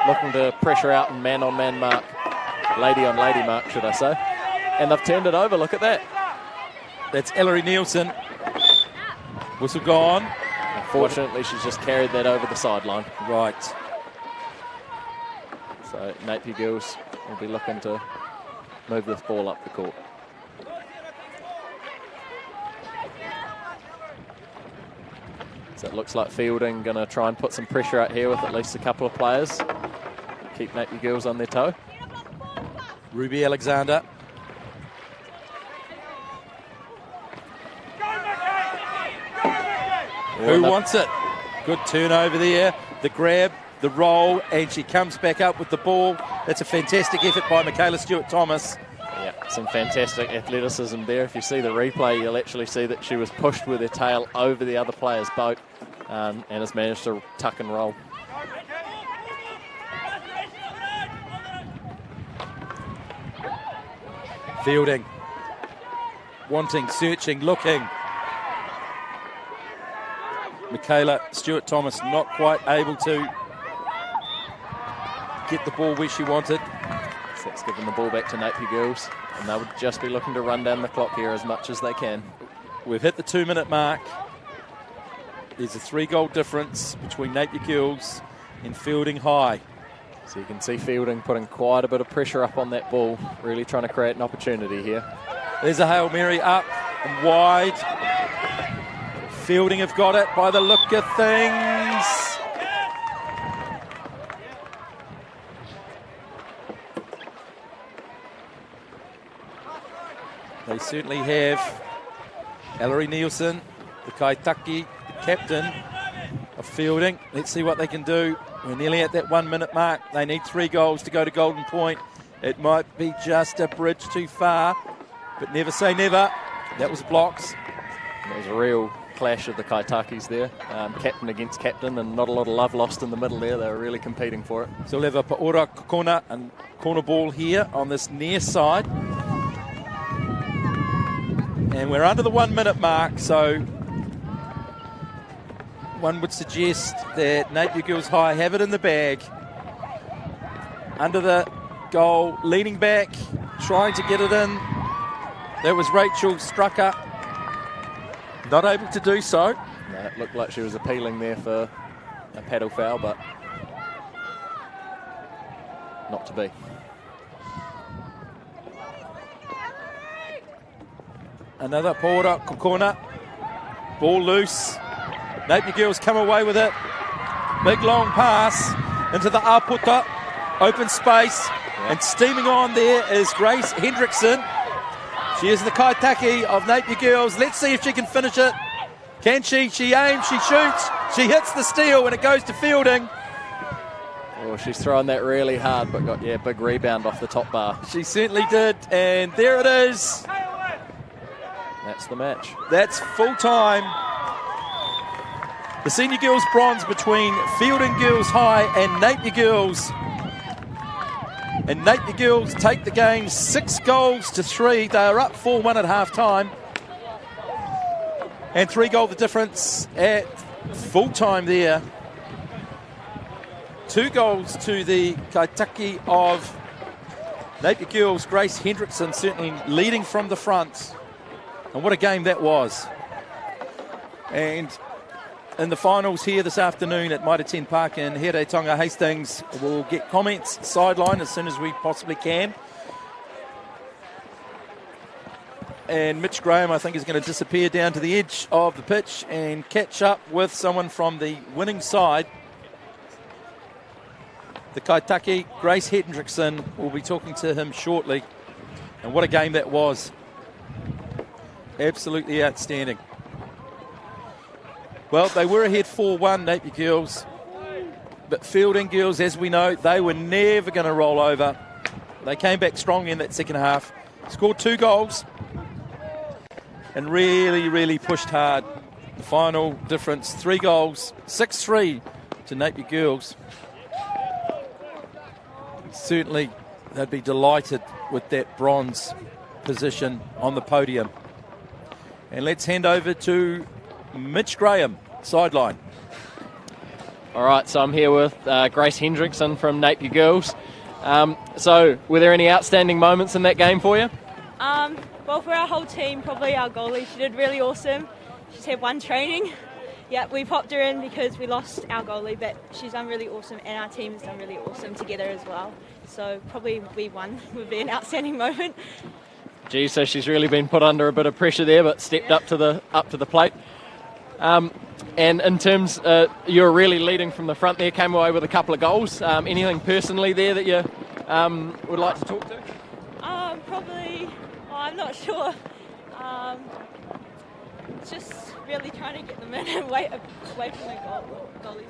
Looking to pressure out and man-on-man mark. Lady-on-lady mark, should I say. And they've turned it over, look at that. That's Ellery Nielsen. Whistle gone. Unfortunately, she's just carried that over the sideline. Right. So Napier girls will be looking to move this ball up the court. So it looks like Fielding going to try and put some pressure out here with at least a couple of players. Keep Napier girls on their toe. Ruby Alexander. Who wants it? Good turnover there. The grab, the roll, and she comes back up with the ball. That's a fantastic effort by Michaela Stewart-Thomas. Yeah, some fantastic athleticism there. If you see the replay, you'll actually see that she was pushed with her tail over the other player's boat and has managed to tuck and roll. Fielding. Wanting, searching, looking. Michaela Stewart-Thomas not quite able to get the ball where she wanted. So that's giving the ball back to Napier girls, and they would just be looking to run down the clock here as much as they can. We've hit the 2-minute mark. There's a 3-goal difference between Napier girls and Fielding High. So you can see Fielding putting quite a bit of pressure up on that ball, really trying to create an opportunity here. There's a Hail Mary up and wide. Fielding have got it by the look of things. They certainly have. Ellery Nielsen, the Kaitaki, the captain of Fielding. Let's see what they can do. We're nearly at that 1-minute mark. They need 3 goals to go to Golden Point. It might be just a bridge too far, but never say never. That was blocks. There was a real clash of the Kaitakis there. Captain against captain, and not a lot of love lost in the middle there. They were really competing for it. So we'll have a Paora Kokona and corner ball here on this near side. And we're under the 1-minute mark, so one would suggest that Napier Girls High have it in the bag. Under the goal, leaning back, trying to get it in. That was Rachel Strucker. Not able to do so. No, it looked like she was appealing there for a paddle foul, but not to be. Another Paora Kokona. Ball loose. Napier Girls come away with it. Big long pass into the Aputa. Open space. And steaming on there is Grace Hendrickson. She is the Kaitaki of Napier Girls. Let's see if she can finish it. Can she? She aims, she shoots, she hits the steel, and it goes to Fielding. Oh, she's throwing that really hard, but got, big rebound off the top bar. She certainly did, and there it is. That's the match. That's full time. The senior girls bronze between Fielding Girls High and Napier Girls. And Napier Girls take the game 6-3. They are up 4-1 at half time. And 3-goal the difference at full time there. 2 goals to the Kaitaki of Napier Girls. Grace Hendrickson certainly leading from the front. And what a game that was. And in the finals here this afternoon at Mitre 10 Park in Here Tonga, Hastings, we'll get comments sideline as soon as we possibly can. And Mitch Graham, I think, is going to disappear down to the edge of the pitch and catch up with someone from the winning side. The Kaitaki, Grace Hendrickson, will be talking to him shortly. And what a game that was. Absolutely outstanding. Well, they were ahead 4-1, Napier Girls. But Fielding Girls, as we know, they were never going to roll over. They came back strongly in that second half. Scored 2 goals. And really, really pushed hard. The final difference, 3 goals, 6-3 to Napier Girls. Certainly, they'd be delighted with that bronze position on the podium. And let's hand over to Mitch Graham, sideline. All right, so I'm here with Grace Hendrickson from Napier Girls. So, were there any outstanding moments in that game for you? Well, for our whole team, probably our goalie. She did really awesome. She's had 1 training. Yeah, we popped her in because we lost our goalie, but she's done really awesome, and our team has done really awesome together as well. So probably we won would be an outstanding moment. Gee, so she's really been put under a bit of pressure there, but stepped up to the plate. And in terms, you're really leading from the front there, came away with a couple of goals. Anything personally there that you would like to talk to? Probably, I'm not sure. Just really trying to get them in and away from the goalies.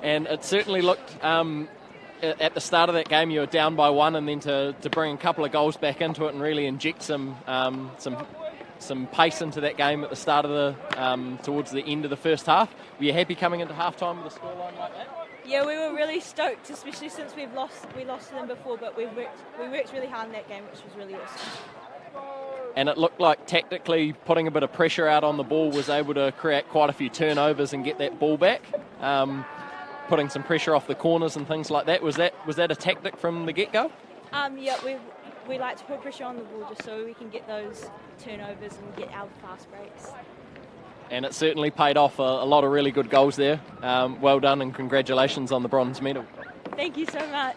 And it certainly looked, at the start of that game, you were down by 1, and then to bring a couple of goals back into it and really inject some pace into that game at the start of the towards the end of the first half. Were you happy coming into half-time with a scoreline like that? Yeah, we were really stoked, especially since we lost to them before, but we worked really hard in that game, which was really awesome. And it looked like tactically putting a bit of pressure out on the ball was able to create quite a few turnovers and get that ball back, putting some pressure off the corners and things like that. Was that a tactic from the get-go? Yeah, we like to put pressure on the ball just so we can get those turnovers and get our fast breaks. And it certainly paid off. A lot of really good goals there. Well done, and congratulations on the bronze medal. Thank you so much.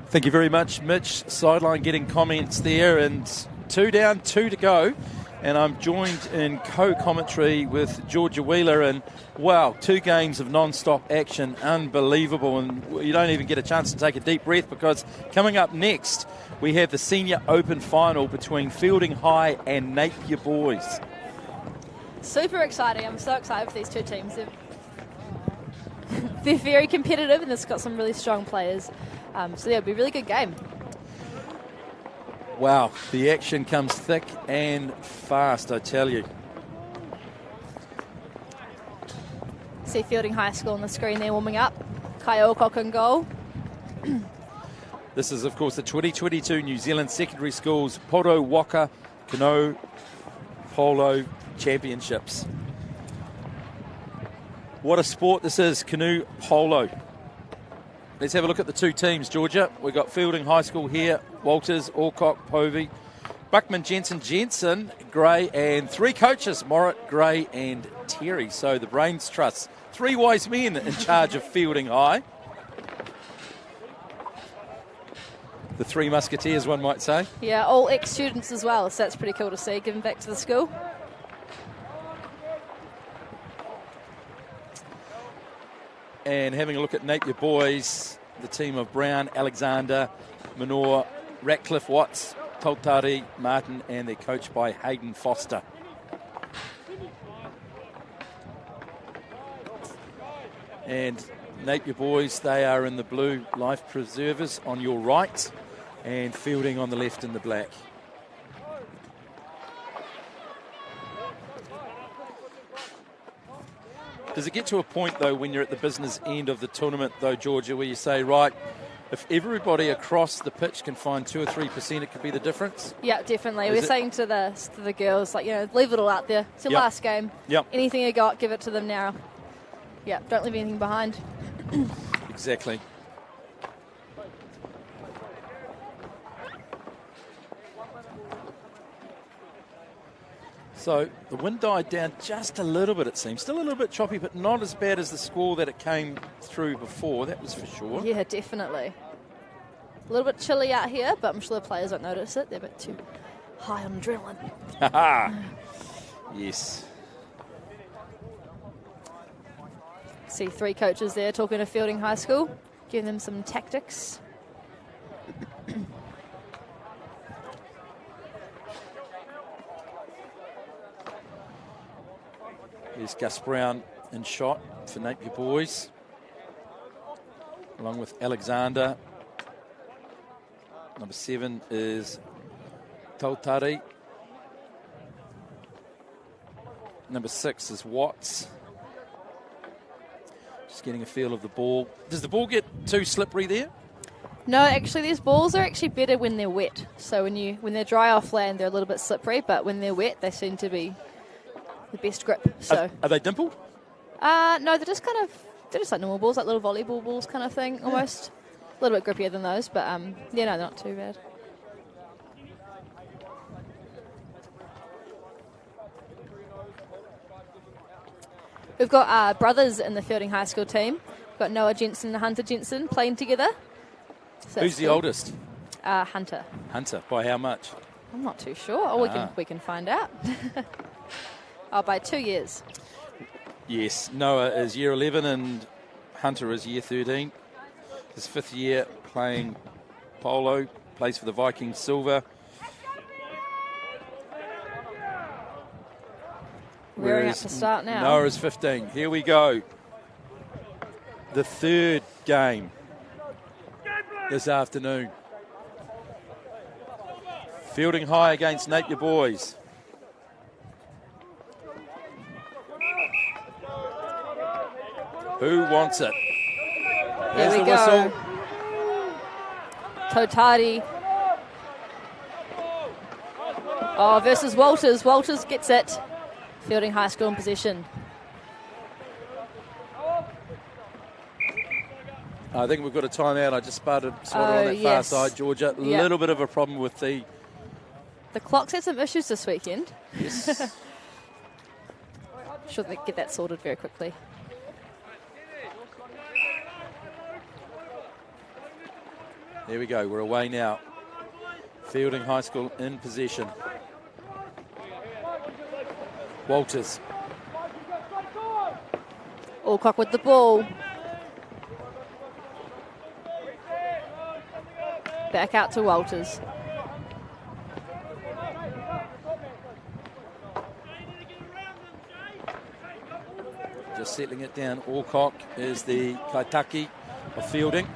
Thank you very much, Mitch. Sideline getting comments there, and 2 down, 2 to go. And I'm joined in co-commentary with Georgia Wheeler, and wow, 2 games of non-stop action, unbelievable. And you don't even get a chance to take a deep breath, because coming up next, we have the Senior Open Final between Fielding High and Napier Boys. Super exciting. I'm so excited for these 2 teams. They're very competitive, and it's got some really strong players. So yeah, it'll be a really good game. Wow, the action comes thick and fast, I tell you. See Fielding High School on the screen there warming up. Koch in goal. This is, of course, the 2022 New Zealand Secondary Schools Poro Waka Canoe Polo Championships. What a sport this is, canoe polo. Let's have a look at the 2 teams, Georgia. We've got Fielding High School here, Walters, Alcock, Povey, Buckman, Jensen, Gray, and 3 coaches, Morritt, Gray, and Terry. So the Brains Trust, 3 wise men in charge of Fielding High. The 3 musketeers, one might say. Yeah, all ex-students as well, so that's pretty cool to see, giving back to the school. And having a look at Napier Boys, the team of Brown, Alexander, Manor, Ratcliffe, Watts, Toltari, Martin, and they're coached by Hayden Foster. And Napier Boys, they are in the blue life preservers on your right, and Fielding on the left in the black. Does it get to a point, though, when you're at the business end of the tournament, though, Georgia, where you say, right, if everybody across the pitch can find 2 or 3%, it could be the difference? Yeah, definitely. We're saying to the girls, like, leave it all out there. It's your last game. Yep. Anything you got, give it to them now. Yeah, don't leave anything behind. Exactly. So the wind died down just a little bit, it seems. Still a little bit choppy, but not as bad as the squall that it came through before, that was for sure. Yeah, definitely. A little bit chilly out here, but I'm sure the players don't notice it. They're a bit too high on adrenaline. Yes. See 3 coaches there talking to Fielding High School, giving them some tactics. Here's Gus Brown in shot for Napier Boys, along with Alexander. Number 7 is Tautari. Number 6 is Watts. Just getting a feel of the ball. Does the ball get too slippery there? No, actually, these balls are actually better when they're wet. So when they're dry off land, they're a little bit slippery, but when they're wet, they seem to be the best grip. So Are they dimpled? no, they're just like normal balls, like little volleyball balls kind of thing, almost. A little bit grippier than those, but yeah, no, not too bad. We've got brothers in the Fielding High School team. We've got Noah Jensen and Hunter Jensen playing together. So Who's the oldest? Hunter. Hunter. By how much? I'm not too sure. Oh, we can find out. Oh, by 2 years. Yes, Noah is year 11 and Hunter is year 13. His 5th year playing polo, plays for the Vikings Silver. Rearing up to start now. Noah is 15. Here we go. The 3rd game this afternoon. Fielding High against Napier Boys. Who wants it? There's Here we the whistle. go. Totari. Oh, versus Walters. Walters gets it. Fielding High School in possession. I think we've got a timeout. I just spotted on that yes. far side, Georgia. A little bit of a problem with the... The clock's had some issues this weekend. Yes. Should they get that sorted very quickly. There we go. We're away now. Fielding High School in possession. Walters. Alcock with the ball. Back out to Walters. Just settling it down. Alcock is the Kaitaki of fielding.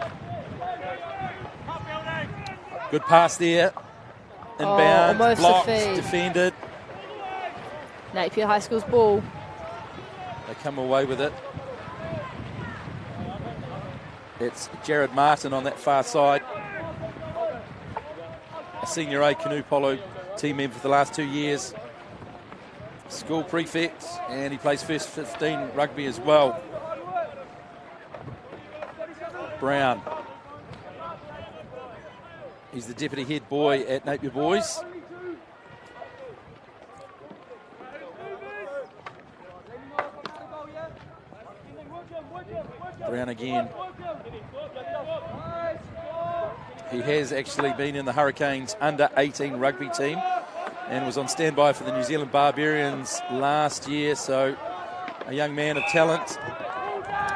Good pass there. Inbound, almost a blocked, feed. defended. Napier High School's ball. They come away with it. It's Jared Martin on that far side. A Senior A Canoe Polo team member for the last 2 years. School prefect, and he plays first 15 rugby as well. Brown. He's the deputy head boy at Napier Boys. Brown again. He has actually been in the Hurricanes under 18 rugby team and was on standby for the New Zealand Barbarians last year, so a young man of talent.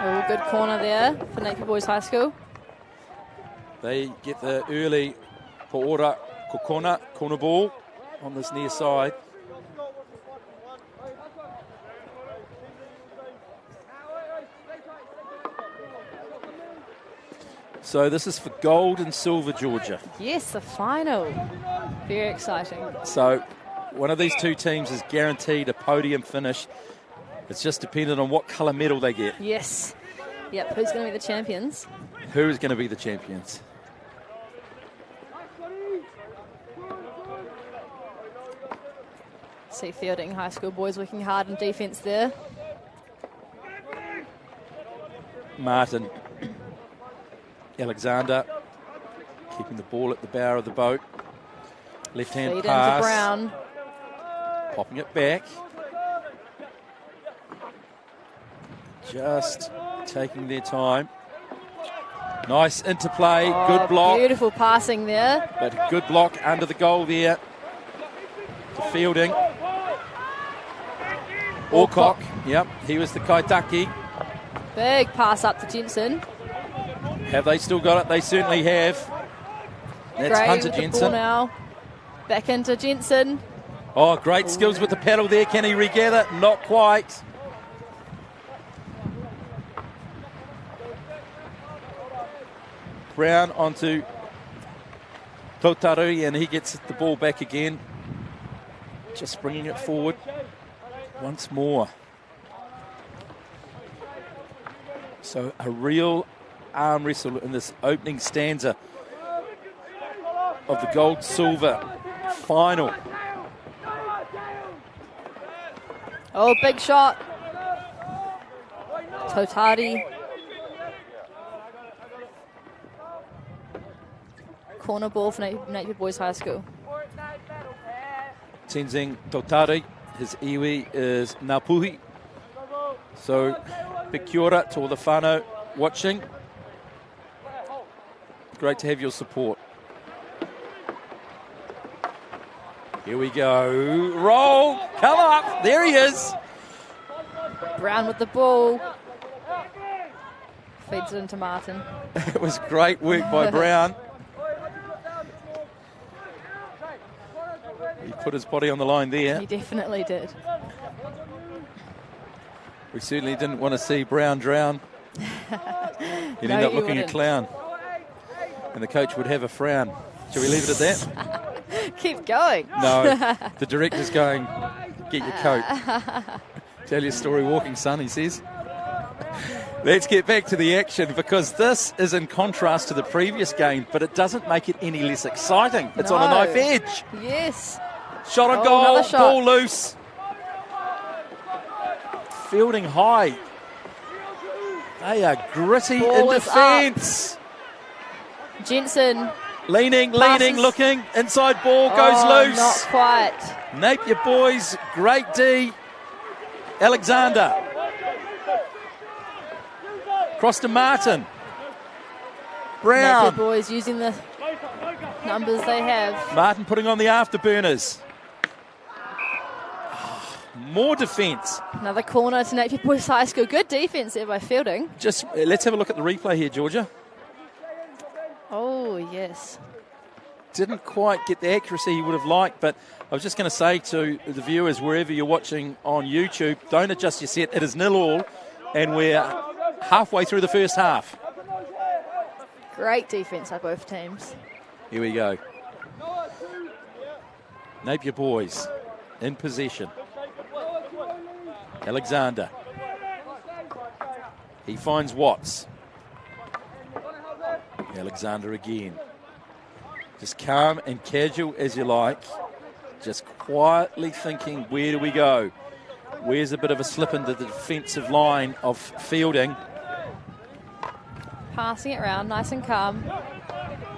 Oh, good corner there for Napier Boys High School. They get the early Po'ora Kokona corner ball on this near side. So this is for gold and silver, Georgia. Yes, the final. Very exciting. So one of these two teams is guaranteed a podium finish. It's just dependent on what colour medal they get. Yes. Yep, who's going to be the champions? Who is going to be the champions? See Fielding High School boys working hard in defence there. Martin. Alexander keeping the ball at the bow of the boat. Left-hand Feed pass. into Brown. Popping it back. Just taking their time. Nice interplay. Oh, good block. Beautiful passing there. But good block under the goal there. To Fielding. Alcock. Yep, he was the Kaitaki. Big pass up to Jensen. Have they still got it? They certainly have. That's Gray Hunter with the Jensen. ball now. Back into Jensen. Oh, great skills with the paddle there. Can he regather? Not quite. Brown onto Totaru, and he gets the ball back again. Just bringing it forward once more. So a real arm wrestle in this opening stanza of the gold-silver final. Oh, big shot. Totari. Corner ball for Napier Boys High School. Tenzing Totari, his iwi is Napuhi. So, big kia ora to all the whānau watching. Great to have your support. Here we go. Roll. Come up. There he is. Brown with the ball. Feeds it into Martin. It was great work by Brown. He put his body on the line there. He definitely did. We certainly didn't want to see Brown drown. He'd end up looking a clown. And the coach would have a frown. Shall we leave it at that? Keep going. No. The director's going, get your coat. Tell your story walking, son, he says. Let's get back to the action, because this is in contrast to the previous game, but it doesn't make it any less exciting. It's on a knife edge. Yes. Shot on goal, ball loose. Fielding high. They are gritty Ball in is defence. Jensen. Leaning, Passes. looking. Inside ball goes loose. Not quite. Napier boys, great D. Alexander. Cross to Martin. Brown. Napier boys using the numbers they have. Martin putting on the afterburners. More defence. Another corner to Napier Boys High School. Good defence there by Fielding. Just let's have a look at the replay here, Georgia. Oh, yes. Didn't quite get the accuracy he would have liked, but I was just going to say to the viewers, wherever you're watching on YouTube, don't adjust your set. It is 0-0, and we're halfway through the first half. Great defence by both teams. Here we go. Napier boys in possession. Alexander. He finds Watts. Alexander again. Just calm and casual as you like. Just quietly thinking, where do we go? Where's a bit of a slip into the defensive line of Fielding? Passing it around, nice and calm.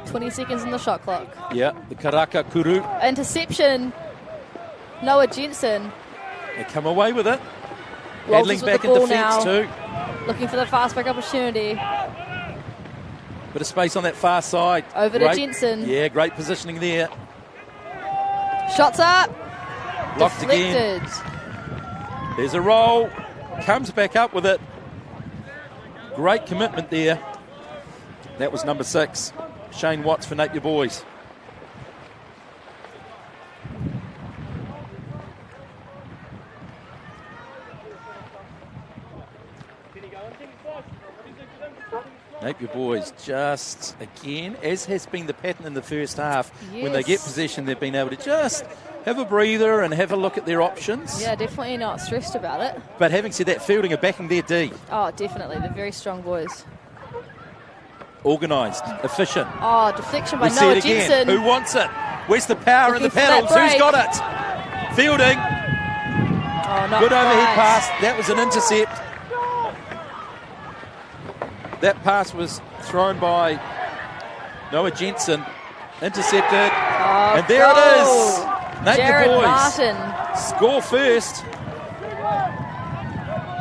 20 seconds in the shot clock. Yeah, the Karaka Kuru. Interception. Noah Jensen. They come away with it. Walters Handling with back the in ball defence now. too. Looking for the fast break opportunity. Bit of space on that far side. Over to Jensen. Yeah, great positioning there. Shots up. Blocked Deflected. again. There's a roll. Comes back up with it. Great commitment there. That was number 6. Shane Watts for Napier boys. Napier boys just, again, as has been the pattern in the first half, when they get possession, they've been able to just have a breather and have a look at their options. Yeah, definitely not stressed about it. But having said that, Fielding are backing their D. Oh, definitely. They're very strong boys. Organised, efficient. Oh, deflection by We see Noah it again. Jensen. Who wants it? Where's the power in the Looking for that pedals? Who's break. got it? Fielding. Oh, not Good overhead quite. pass. That was an intercept. That pass was thrown by Noah Jensen. Intercepted. Oh, and there goal. it is. Napier Jared boys Martin. score first.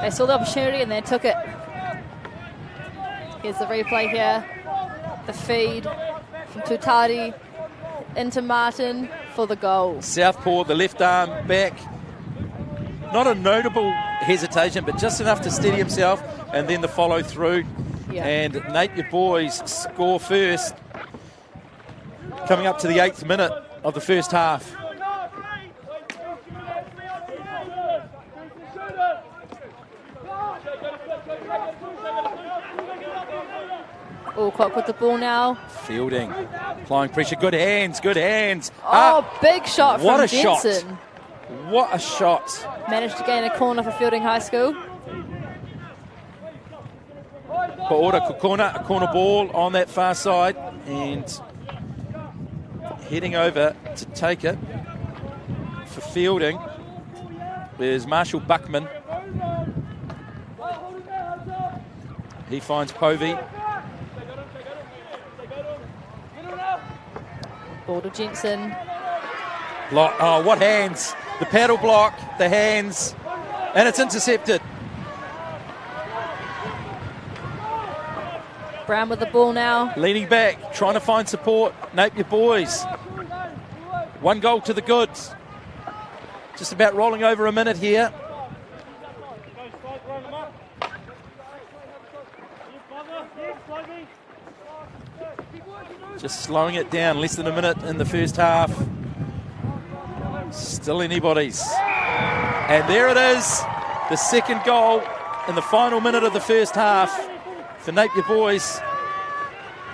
They saw the opportunity and they took it. Here's the replay here. The feed from Tutati into Martin for the goal. Southpaw, the left arm back. Not a notable hesitation, but just enough to steady himself, and then the follow through. Yeah. And Napier boys score first, coming up to the 8th minute of the first half. Oh, Koch with the ball now. Fielding, applying pressure, good hands, good hands. Oh, big shot what from a shot. Jensen. What a shot. Managed to gain a corner for Fielding High School. Paora Kokona, a corner ball on that far side, and heading over to take it for Fielding is Marshall Buckman. He finds Povey. Ball to Jensen. Block. Oh, what hands. The paddle block, the hands, and it's intercepted. Brown with the ball now. Leaning back, trying to find support. Napier boys. 1 goal to the goods. Just about rolling over a minute here. Just slowing it down, less than a minute in the first half. Still anybody's. And there it is, the second goal in the final minute of the first half for Napier boys.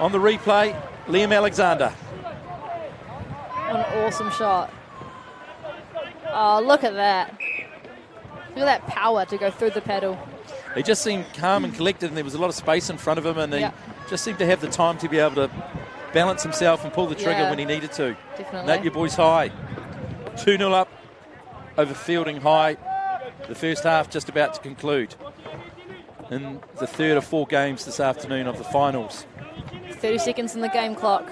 On the replay, Liam Alexander. What an awesome shot. Oh, look at that. Look at that power to go through the paddle. He just seemed calm and collected, and there was a lot of space in front of him, and he just seemed to have the time to be able to balance himself and pull the trigger when he needed to. Definitely. Napier boys high. 2-0 up over Fielding High. The first half just about to conclude in the third of 4 games this afternoon of the finals. 30 seconds in the game clock.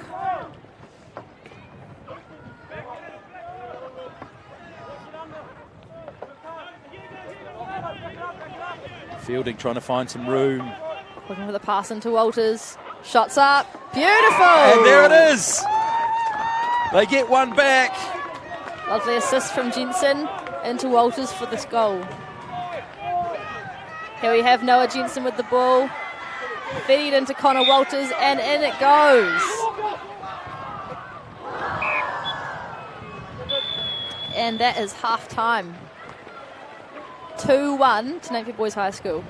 Fielding trying to find some room. Looking for the pass into Walters. Shots up. Beautiful! And there it is. They get one back. Lovely assist from Jensen into Walters for this goal. Here we have Noah Jensen with the ball. Feed it into Connor Walters, and in it goes. And that is half time. 2-1 to Napier Boys High School.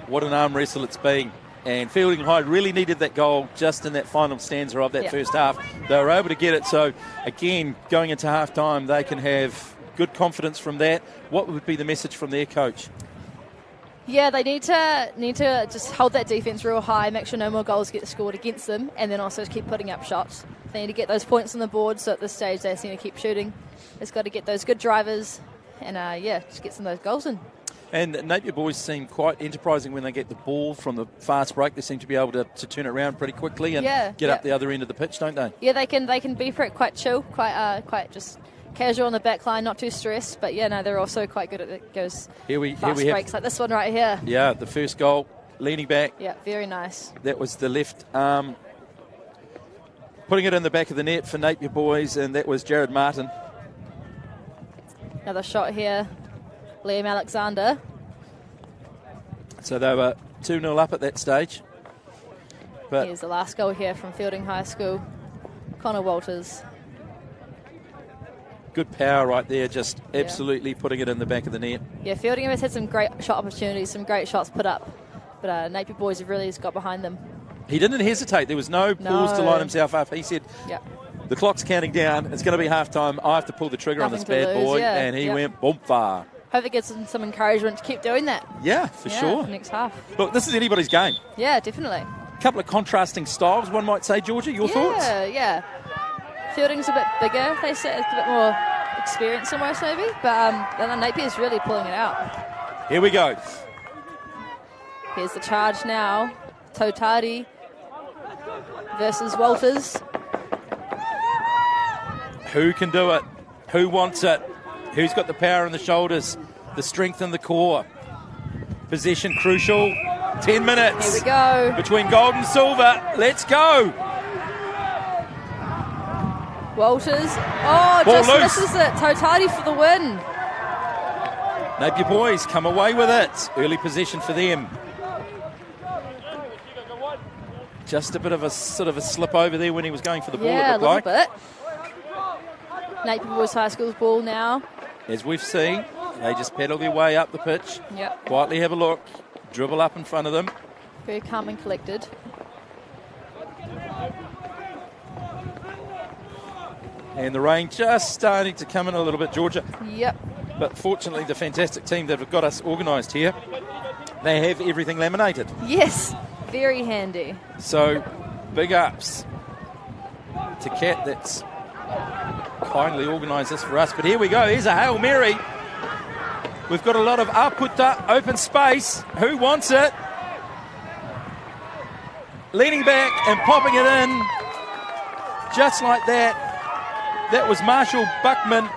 What an arm wrestle it's been. And Fielding High really needed that goal just in that final stanza of that first half. They were able to get it. So, again, going into half-time, they can have good confidence from that. What would be the message from their coach? Yeah, they need to just hold that defence real high, make sure no more goals get scored against them, and then also keep putting up shots. They need to get those points on the board, so at this stage they just need to keep shooting. They've got to get those good drivers and, just get some of those goals in. And Napier boys seem quite enterprising when they get the ball from the fast break. They seem to be able to turn it around pretty quickly and get up the other end of the pitch, don't they? Yeah, they can be quite chill, quite just casual on the back line, not too stressed. But they're also quite good at those fast breaks like this one right here. Yeah, the first goal, leaning back. Yeah, very nice. That was the left arm, putting it in the back of the net for Napier boys, and that was Jared Martin. Another shot here. Liam Alexander. So they were 2-0 up at that stage. But here's the last goal here from Fielding High School. Connor Walters. Good power right there, just absolutely putting it in the back of the net. Yeah, Fielding has had some great shot opportunities, some great shots put up. But Napier boys have really got behind them. He didn't hesitate. There was no pause to line himself up. He said, the clock's counting down. It's going to be half-time. I have to pull the trigger on this bad boy. And he went boom far. Hope it gets them some encouragement to keep doing that. Yeah, for sure. Next half. Look, this is anybody's game. Yeah, definitely. A couple of contrasting styles, one might say. Georgia, your thoughts? Yeah. Fielding's a bit bigger. They say it's a bit more experience almost maybe. But Napier's really pulling it out. Here we go. Here's the charge now. Totari versus Walters. Who can do it? Who wants it? Who's got the power in the shoulders, the strength in the core? Possession crucial. 10 minutes. Here we go. Between gold and silver. Let's go. Walters. Oh, ball just loose. misses it. Totari for the win. Napier boys come away with it. Early possession for them. Just a bit of a slip over there when he was going for the ball, it looked like. Yeah, a little bit. Napier Boys High School's ball now. As we've seen, they just pedal their way up the pitch. Yep. Quietly have a look. Dribble up in front of them. Very calm and collected. And the rain just starting to come in a little bit, Georgia. Yep. But fortunately, the fantastic team that have got us organised here, they have everything laminated. Yes, very handy. So, big ups to Kat that's kindly organised this for us. But here we go. Here's a Hail Mary. We've got a lot of aputa, open space. Who wants it? Leaning back and popping it in. Just like that. That was Marshall Buckman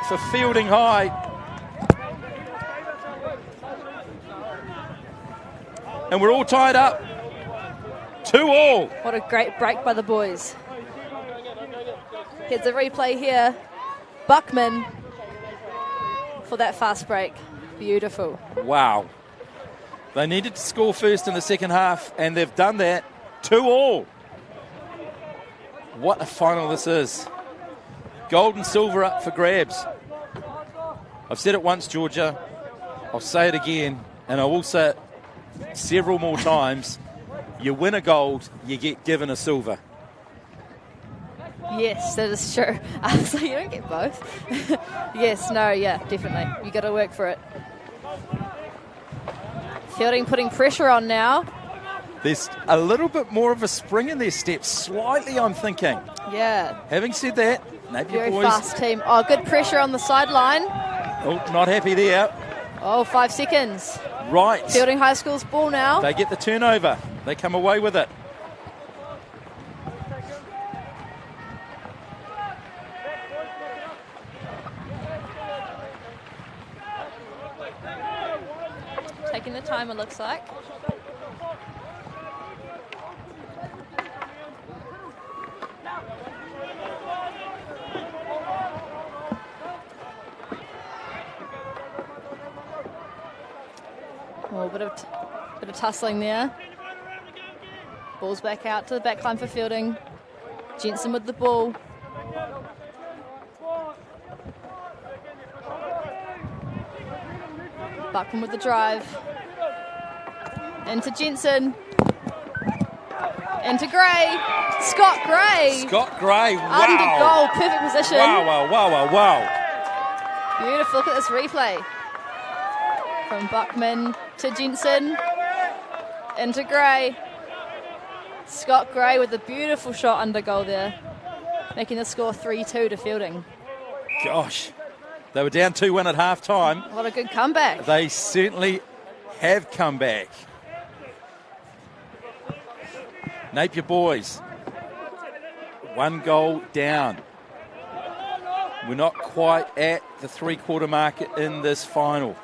for Fielding High. And we're all tied up. 2-2. What a great break by the boys. Here's the replay here. Buckman for that fast break. Beautiful. Wow. They needed to score first in the second half, and they've done that. 2-2. What a final this is. Gold and silver up for grabs. I've said it once, Georgia. I'll say it again, and I will say it several more times. You win a gold, you get given a silver. Yes, that is true. So you don't get both. Yes, no, yeah, definitely. You got to work for it. Fielding putting pressure on now. There's a little bit more of a spring in their steps, slightly, I'm thinking. Yeah. Having said that, Napier Very boys. fast team. Oh, good pressure on the sideline. Oh, not happy there. Oh, 5 seconds. Right. Fielding High School's ball now. They get the turnover. They come away with it. Taking the time, it looks like. Oh, a bit of tussling there. Ball's back out to the back line for fielding. Jensen with the ball. Buckman with the drive. Into Jensen. Into Gray. Scott Gray. Scott Gray, wow. Under goal, perfect position. Wow. Beautiful, look at this replay. From Buckman to Jensen. Into Gray. Scott Gray with a beautiful shot under goal there. Making the score 3-2 to fielding. Gosh, they were down 2-1 at half time. What a good comeback. They certainly have come back. Napier boys, 1 goal down. We're not quite at the 3-quarter mark in this final.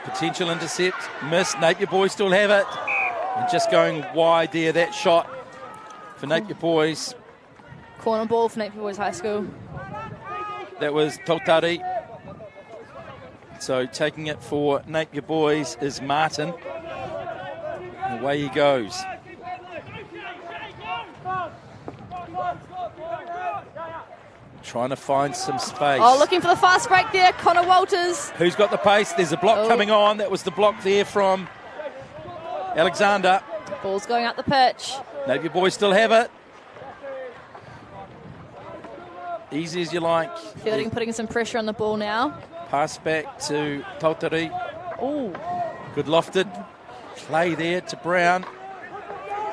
Potential intercept, missed. Napier boys still have it. And just going wide there, that shot for Napier boys. Corner ball for Napier Boys High School. That was Tautari. So taking it for Napier boys is Martin. And away he goes. Trying to find some space. Oh, looking for the fast break there, Connor Walters. Who's got the pace? There's a block coming on. That was the block there from Alexander. Ball's going up the pitch. Napier boys still have it. Easy as you like. Fielding putting some pressure on the ball now. Pass back to Tautari. Ooh. Good lofted play there to Brown.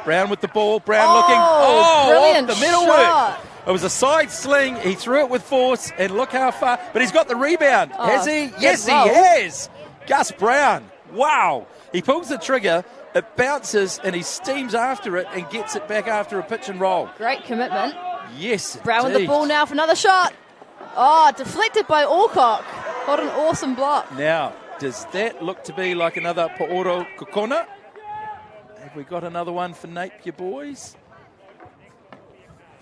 Brown with the ball. Brown looking. Oh, brilliant off the middle shot. work. It was a side sling. He threw it with force, and look how far. But he's got the rebound. Has he? Yes, he has. Gus Brown. Wow. He pulls the trigger. It bounces, and he steams after it and gets it back after a pitch and roll. Great commitment. Yes, Brown indeed. with the ball now for another shot. Oh, deflected by Alcock. What an awesome block. Now, does that look to be like another Paoro Kokona? Have we got another one for Napier boys?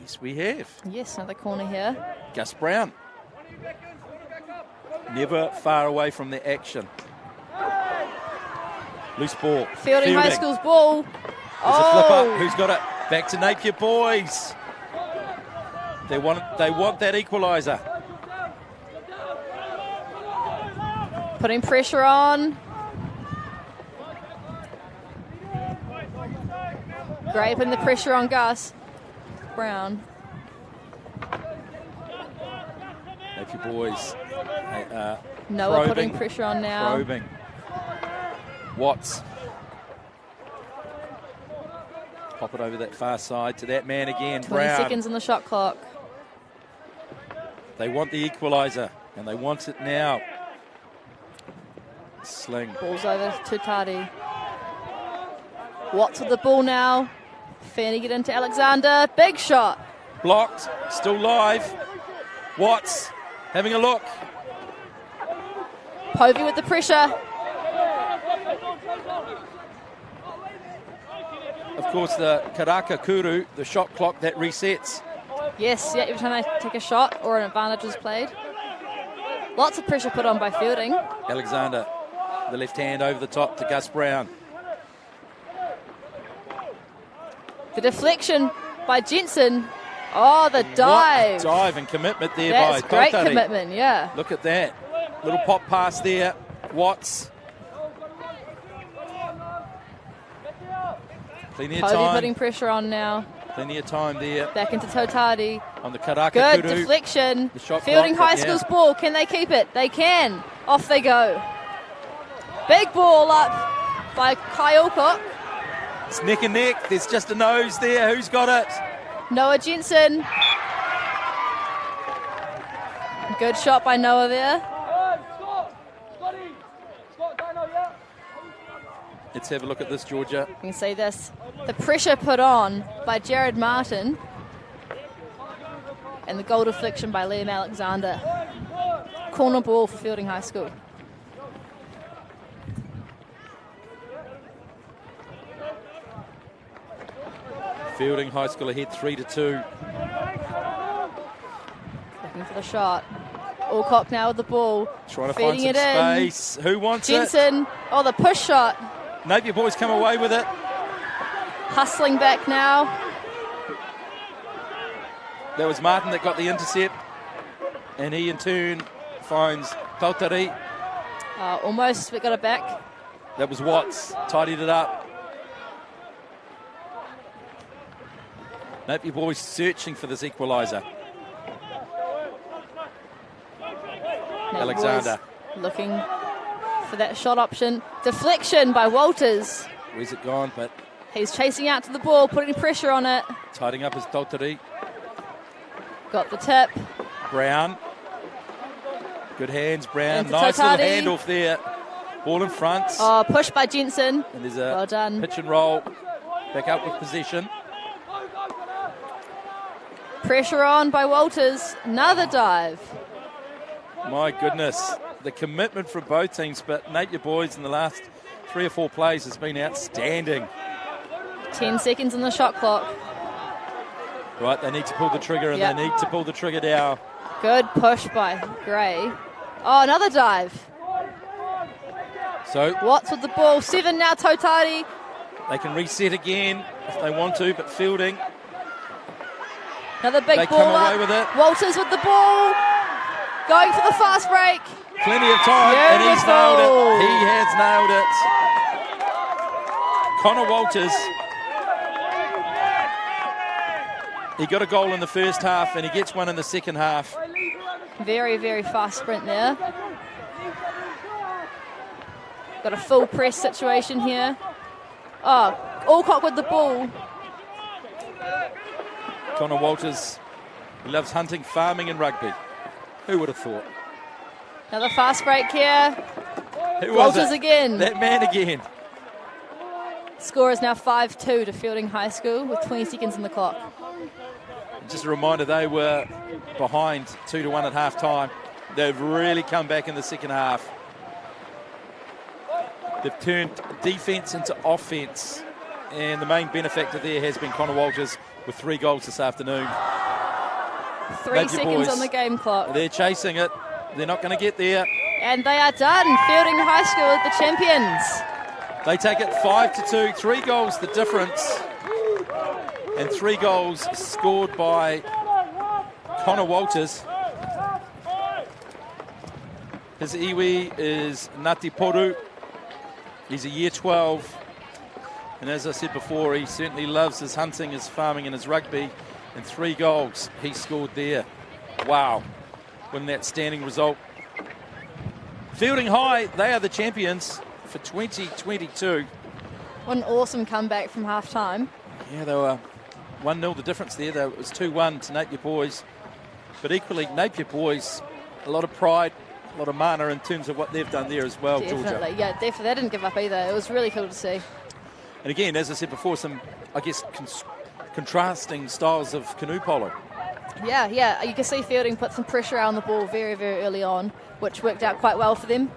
Yes, we have. Yes, another corner here. Gus Brown. Never far away from the action. Loose ball. Fielding High School's ball. There's a flip up. Who's got it? Back to Napier boys. They want that equaliser. Putting pressure on. Gray putting the pressure on Gus. Brown. Napier boys. Noah putting pressure on now. Probing. Watts. Pop it over that far side to that man again, 20 Brown. seconds on the shot clock. They want the equaliser, and they want it now. Sling. Ball's over to Tardy. Watts with the ball now. Fanning it into Alexander. Big shot. Blocked. Still live. Watts having a look. Povey with the pressure. Of course, the Karaka Kuru, the shot clock that resets. Yes, yeah, every time they take a shot or an advantage is played. Lots of pressure put on by Fielding. Alexander, the left hand over the top to Gus Brown. The deflection by Jensen. Oh, the dive. What a dive and commitment there That's by great Tautari. commitment, yeah. Look at that. Little pop pass there. Watts. Plenty of Cody time. putting pressure on now. Plenty of time there Back into Tautari. on the Karaka Good Kuru. deflection. The shot Fielding clock, High yeah. School's ball. Can they keep it? They can. Off they go. Big ball up by Kyle Koch. It's neck and neck. There's just a nose there. Who's got it? Noah Jensen. Good shot by Noah there. Let's have a look at this, Georgia. You can see this. The pressure put on by Jared Martin. And the goal deflection by Liam Alexander. Corner ball for Fielding High School. Fielding High School ahead 3-2. Looking for the shot. Alcock now with the ball. Trying to feeding find some it space. Who wants Jensen. Oh, the push shot. it? Napier boys come away with it. Hustling back now. That was Martin that got the intercept. And he in turn finds Tautari. Almost, but got it back. That was Watts. Tidied it up. Napier boys searching for this equaliser. Alexander. Looking for that shot option. Deflection by Walters. Where's it gone? But He's chasing out to the ball, putting pressure on it. tidying up his Tautari. Got the tip. Brown. Good hands, Brown. Into Nice little Tautari. handoff there. Ball in front. Oh, push by Jensen. And there's Well a done. pitch and roll. Back up with possession. Pressure on by Walters. Another dive. My goodness. The commitment from both teams, but Napier boys in the last 3 or 4 plays has been outstanding. 10 seconds on the shot clock. Right, they need to pull the trigger, and Yep. they need to pull the trigger now. Good push by Gray. Oh, another dive. So Watts with the ball. 7 now, Tautari. they can reset again if they want to, but Fielding, Another big they ball come up. away with it. Walters with the ball. Going for the fast break. Plenty of time, and he's nailed Beautiful. it. He has nailed it. Connor Walters. He got a goal in the first half, and he gets one in the second half. Very, very fast sprint there. Got a full press situation here. Oh, Alcock with the ball. Connor Walters, he loves hunting, farming, and rugby. Who would have thought? Another fast break here. Who was Walters it? again. That man again. Score is now 5-2 to Fielding High School with 20 seconds on the clock. Just a reminder, they were behind 2-1 at half time. They've really come back in the second half. They've turned defence into offence, and the main benefactor there has been Connor Walters with 3 goals this afternoon. 3 Napier seconds boys, on the game clock. They're chasing it. They're not going to get there. And they are done. Fielding High School are the champions. They take it 5-2. 3 goals the difference. And 3 goals scored by Connor Walters. His iwi is Ngāti Poru. He's a year 12. And as I said before, he certainly loves his hunting, his farming and his rugby. And 3 goals he scored there. Wow. What an outstanding result. Fielding High, they are the champions for 2022. What an awesome comeback from half time. Yeah, they were 1-0 the difference there. It was 2-1 to Napier boys. But equally, Napier boys, a lot of pride, a lot of mana in terms of what they've done there as well, Definitely, Georgia. yeah, definitely. They didn't give up either. It was really cool to see. And again, as I said before, some, I guess, contrasting styles of canoe polo. Yeah. You can see Fielding put some pressure on the ball very, very early on, which worked out quite well for them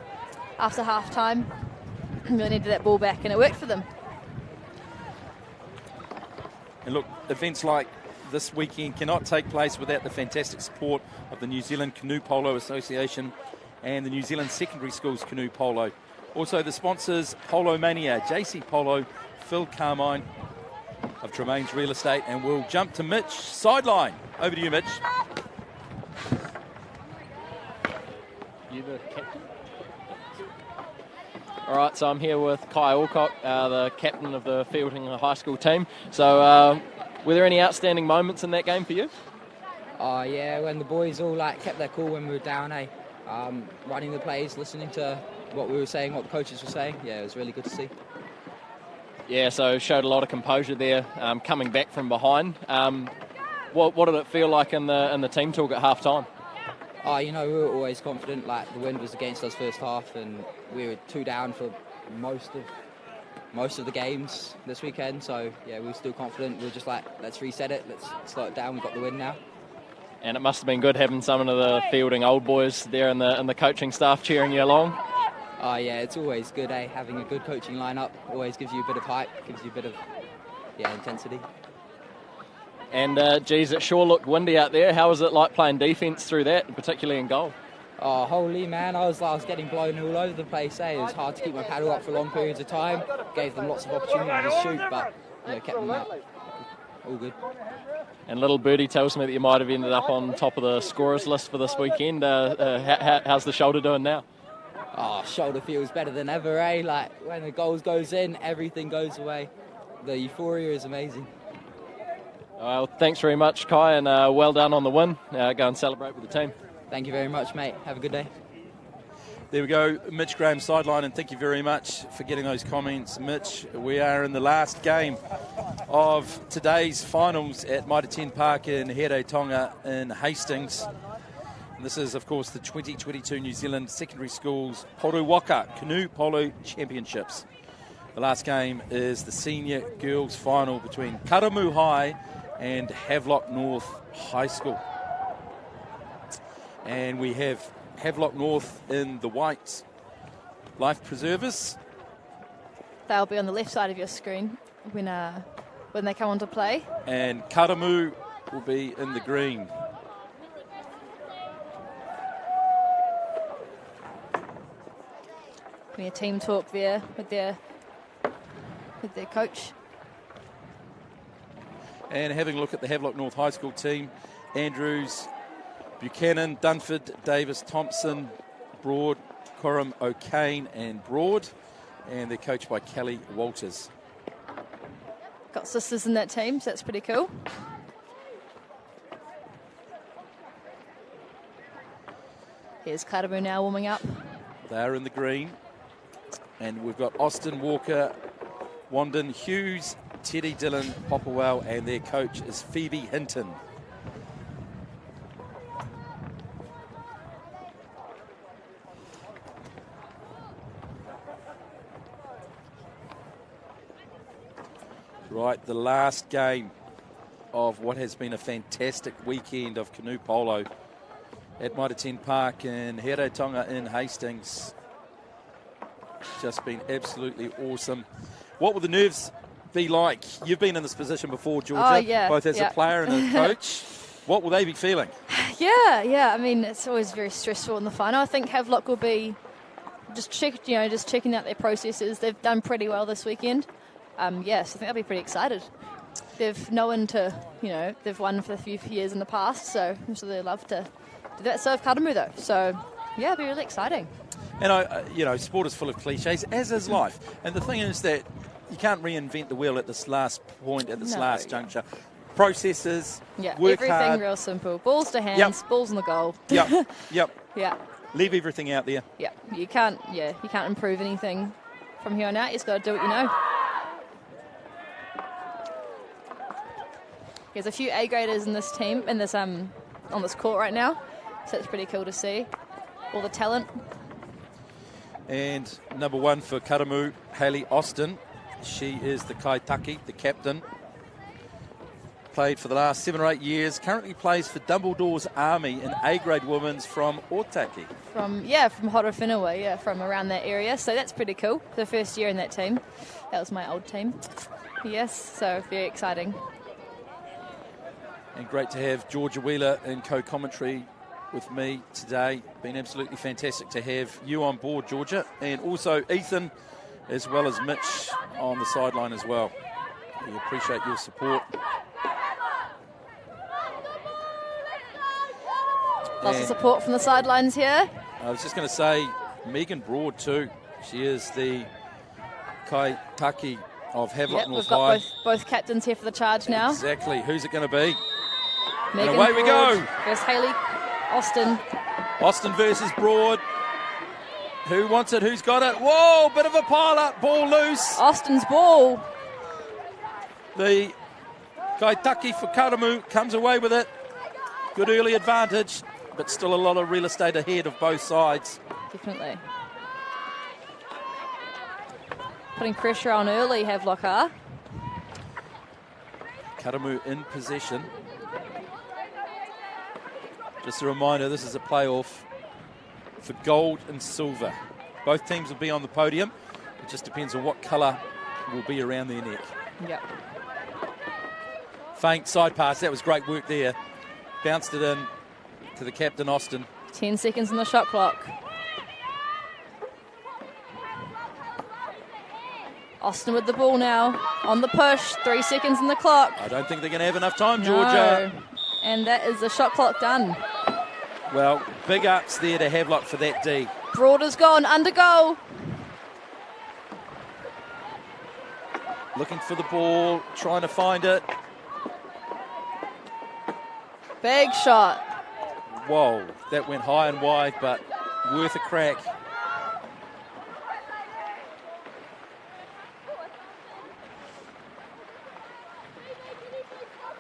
after half time. Really needed that ball back, and it worked for them. And look, events like this weekend cannot take place without the fantastic support of the New Zealand Canoe Polo Association and the New Zealand Secondary Schools Canoe Polo. Also the sponsors, Polo Mania, JC Polo, Phil Carmine of Tremaine's Real Estate, and we'll jump to Mitch, sideline. Over to you, Mitch. You the captain? All right, so I'm here with Kai Alcock, the captain of the Fielding High School team. So were there any outstanding moments in that game for you? Oh yeah, when the boys all kept their cool when we were down, running the plays, listening to what we were saying, what the coaches were saying. Yeah, it was really good to see. Yeah, so showed a lot of composure there, coming back from behind. What did it feel like in the team talk at half time? Oh, we were always confident. The wind was against us first half, and we were 2 down for most of the games this weekend. So yeah, we were still confident. We were just let's reset it, let's slow it down. We've got the win now. And it must have been good having some of the Fielding old boys there and the coaching staff cheering you along. Oh yeah, it's always good, having a good coaching lineup always gives you a bit of hype, gives you a bit of intensity. And geez, it sure looked windy out there. How was it like playing defence through that, particularly in goal? Oh, holy man, I was getting blown all over the place. It was hard to keep my paddle up for long periods of time. Gave them lots of opportunity to shoot, but kept them out. All good. And little birdie tells me that you might have ended up on top of the scorers list for this weekend. How's the shoulder doing now? Oh, shoulder feels better than ever, when the goals goes in, everything goes away. The euphoria is amazing. Well, thanks very much, Kai, and well done on the win. Go and celebrate with the team. Thank you very much, mate. Have a good day. There we go, Mitch Graham sideline, and thank you very much for getting those comments, Mitch. We are in the last game of today's finals at Mitre 10 Park in Hendrickson in Hastings. And this is, of course, the 2022 New Zealand Secondary Schools Poro Waka Canoe Polo Championships. The last game is the senior girls final between Karamu High and Havelock North High School. And we have Havelock North in the white life preservers. They'll be on the left side of your screen when they come on to play. And Karamu will be in the green. A team talk there with their coach. And having a look at the Havelock North High School team, Andrews, Buchanan, Dunford, Davis, Thompson, Broad, Coram, O'Kane and Broad. And they're coached by Kelly Walters. Got sisters in that team, so that's pretty cool. Here's Karamu now warming up. They're in the green. And we've got Austin Walker, Wandon Hughes, Teddy Dillon, Popperwell, and their coach is Phoebe Hinton. Right, the last game of what has been a fantastic weekend of canoe polo at Mitre 10 Park in Hendrickson in Hastings. Just been absolutely awesome. What will the nerves be like? You've been in this position before, Georgia, both as a player and a coach. What will they be feeling? Yeah. I mean, it's always very stressful in the final. I think Havelock will be just checking out their processes. They've done pretty well this weekend. So I think they'll be pretty excited. They've known they've won for a few years in the past, so I'm sure they'd love to do that. So have Karamu though. So yeah, it'll be really exciting. And sport is full of cliches, as is life. And the thing is that you can't reinvent the wheel at this last point, at this last juncture. Processes, work everything hard. Real simple. Balls to hands, balls on the goal. Yep. Yeah. Leave everything out there. Yeah. You can't improve anything from here on out. You just got to do what you know. There's a few A graders in this team, on this court right now, so it's pretty cool to see all the talent. And number one for Karamu, Hayley Austin. She is the Kaitaki, the captain. Played for the last 7 or 8 years. Currently plays for Dumbledore's Army in A-grade women's from Otaki. From Horowhenua, from around that area. So that's pretty cool. The first year in that team. That was my old team. Yes, so very exciting. And great to have Georgia Wheeler in co-commentary with me today. Been absolutely fantastic to have you on board, Georgia, and also Ethan, as well as Mitch on the sideline as well. We appreciate your support. Lots of support from the sidelines here. I was just going to say, Megan Broad too. She is the Kaitaki of Havelock North we've got High. both captains here for the charge now. Exactly. Who's it going to be? Megan and away we Broad go. versus Hayley Austin. Austin versus Broad. Who wants it? Who's got it? Whoa, bit of a pile-up. Ball loose. Austin's ball. The Kaitaki for Karamu comes away with it. Good early advantage, but still a lot of real estate ahead of both sides. Definitely. Putting pressure on early, Havelock are. Karamu in possession. Just a reminder, this is a playoff for gold and silver. Both teams will be on the podium. It just depends on what colour will be around their neck. Yep. Faint side pass. That was great work there. Bounced it in to the captain, Austin. 10 seconds on the shot clock. Austin with the ball now. On the push. 3 seconds on the clock. I don't think they're going to have enough time, Georgia. No. And that is the shot clock done. Well, big ups there to Havelock for that D. Broad is gone. Under goal. Looking for the ball. Trying to find it. Big shot. Whoa, that went high and wide, but worth a crack.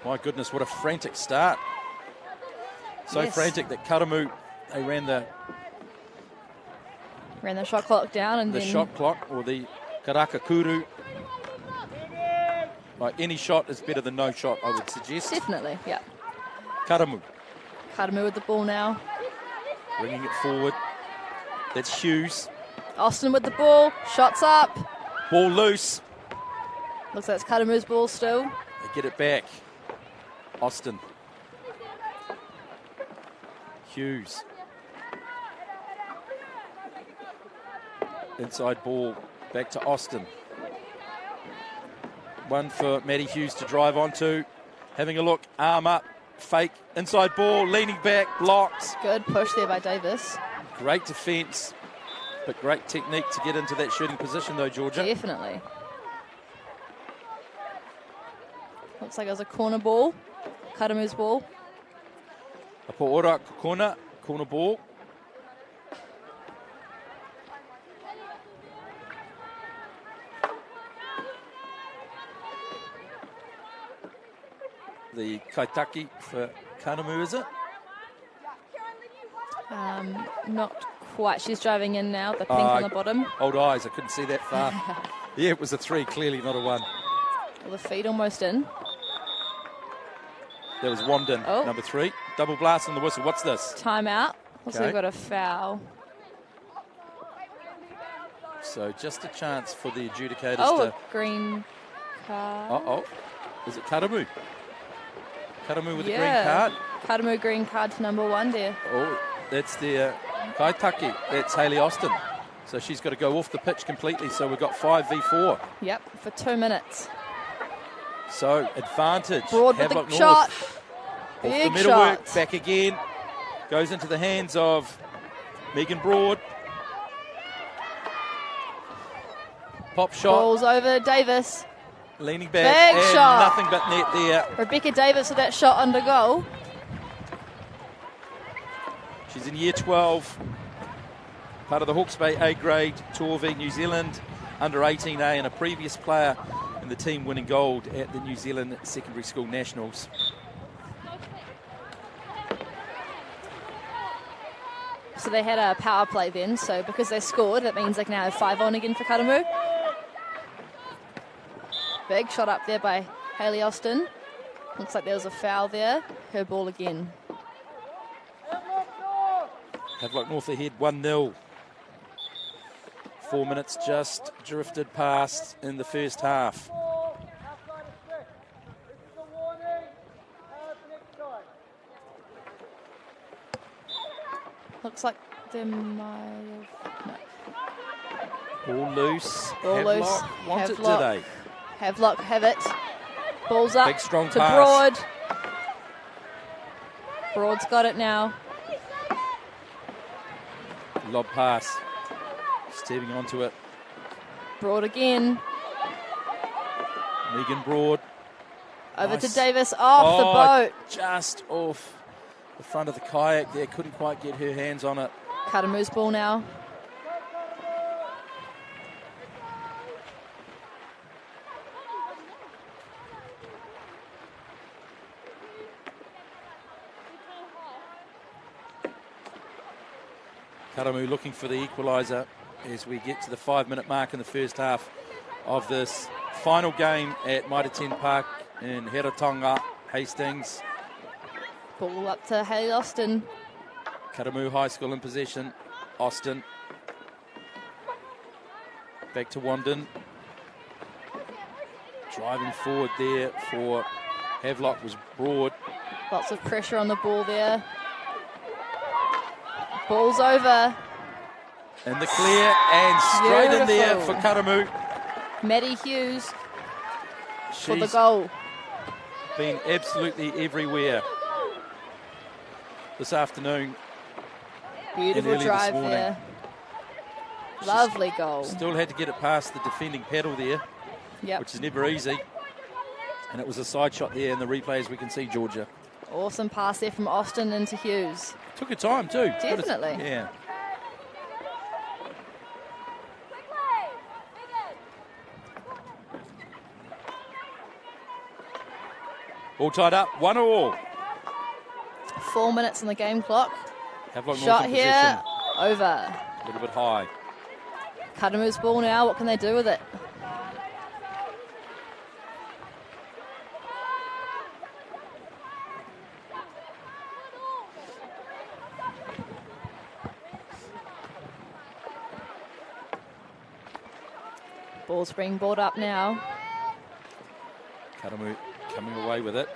My goodness, what a frantic start. So Yes. frantic that Karamu, they ran the shot clock down and then shot clock, or the Karakakuru. Like, any shot is better than no shot, I would suggest. definitely, yeah. Karamu Karamu with the ball now. bringing it forward. That's Hughes. Austin with the ball. Shots up. Ball loose. Looks like it's Karamu's ball still. They get it back. Austin. Hughes. Inside ball back to Austin. One for Matty Hughes to drive onto. Having a look, arm up, fake, inside ball, leaning back, blocked. Good push there by Davis. Great defence, but great technique to get into that shooting position though, Georgia. Definitely. Looks like it was a corner ball. Karamu's ball. Apoora corner ball. The Kaitaki for Karamu, is it? Not quite. She's driving in now. The pink on the bottom. Old eyes, I couldn't see that far. Yeah, it was a 3, clearly not a 1. Well, the feet almost in. That was Wandin, number 3. Double blast on the whistle. What's this? Timeout. Also, Okay. we've got a foul. So just a chance for the adjudicators Oh, to... a green card. Is it Karamu? Karamu with the green Yeah. card. Karamu green card to number 1 there. Oh, that's the Kaitaki. That's Hayley Austin. So she's got to go off the pitch completely. So we've got 5v4. Yep, for 2 minutes. So advantage. Broad with Havelock the North. shot. Off Big the middle work, shot. back again. Goes into the hands of Megan Broad. Pop shot. Ball's over Davis. Leaning back. Big and shot. nothing but net there. Rebecca Davis with that shot under goal. She's in year 12. Part of the Hawke's Bay A grade Tour v New Zealand under 18A, and a previous player in the team winning gold at the New Zealand Secondary School Nationals. So they had a power play then, so because they scored, that means they can now have 5 on again for Karamu. Big shot up there by Hayley Austin. Looks like there was a foul there. Her ball again. Havelock North ahead 1-0. 4 minutes just drifted past in the first half. Looks like there might have... No. Ball loose. Ball loose. Havelock want it Havelock. today. Havelock have it. Ball's up Big strong to pass. Broad. Broad's got it now. Lob pass. Stepping onto it. Broad again. Megan Broad. Over Nice. to Davis. Off the boat. Just off the front of the kayak there. Couldn't quite get her hands on it. Karamu's ball now. Karamu looking for the equaliser as we get to the 5-minute mark in the first half of this final game at Maitaten Park in Heratonga, Hastings. Ball up to Haley Austin. Karamu High School in possession. Austin. Back to Wandon. Driving forward there for Havelock was Broad. Lots of pressure on the ball there. Ball's over. In the clear and straight in there for Karamu. Maddie Hughes for the She's goal. been absolutely everywhere this afternoon. Beautiful early this drive morning. there. Lovely goal. Still had to get it past the defending paddle there, Yep. which is never easy. And it was a side shot there in the replay, as we can see, Georgia. Awesome pass there from Austin into Hughes. Took her time too. Definitely. Yeah. All tied up, 1-1. 4 minutes on the game clock. Havelock North Shot in here, possession. over. A little bit high. Karamu's ball now, what can they do with it? Ball's being brought up now. Karamu coming away with it.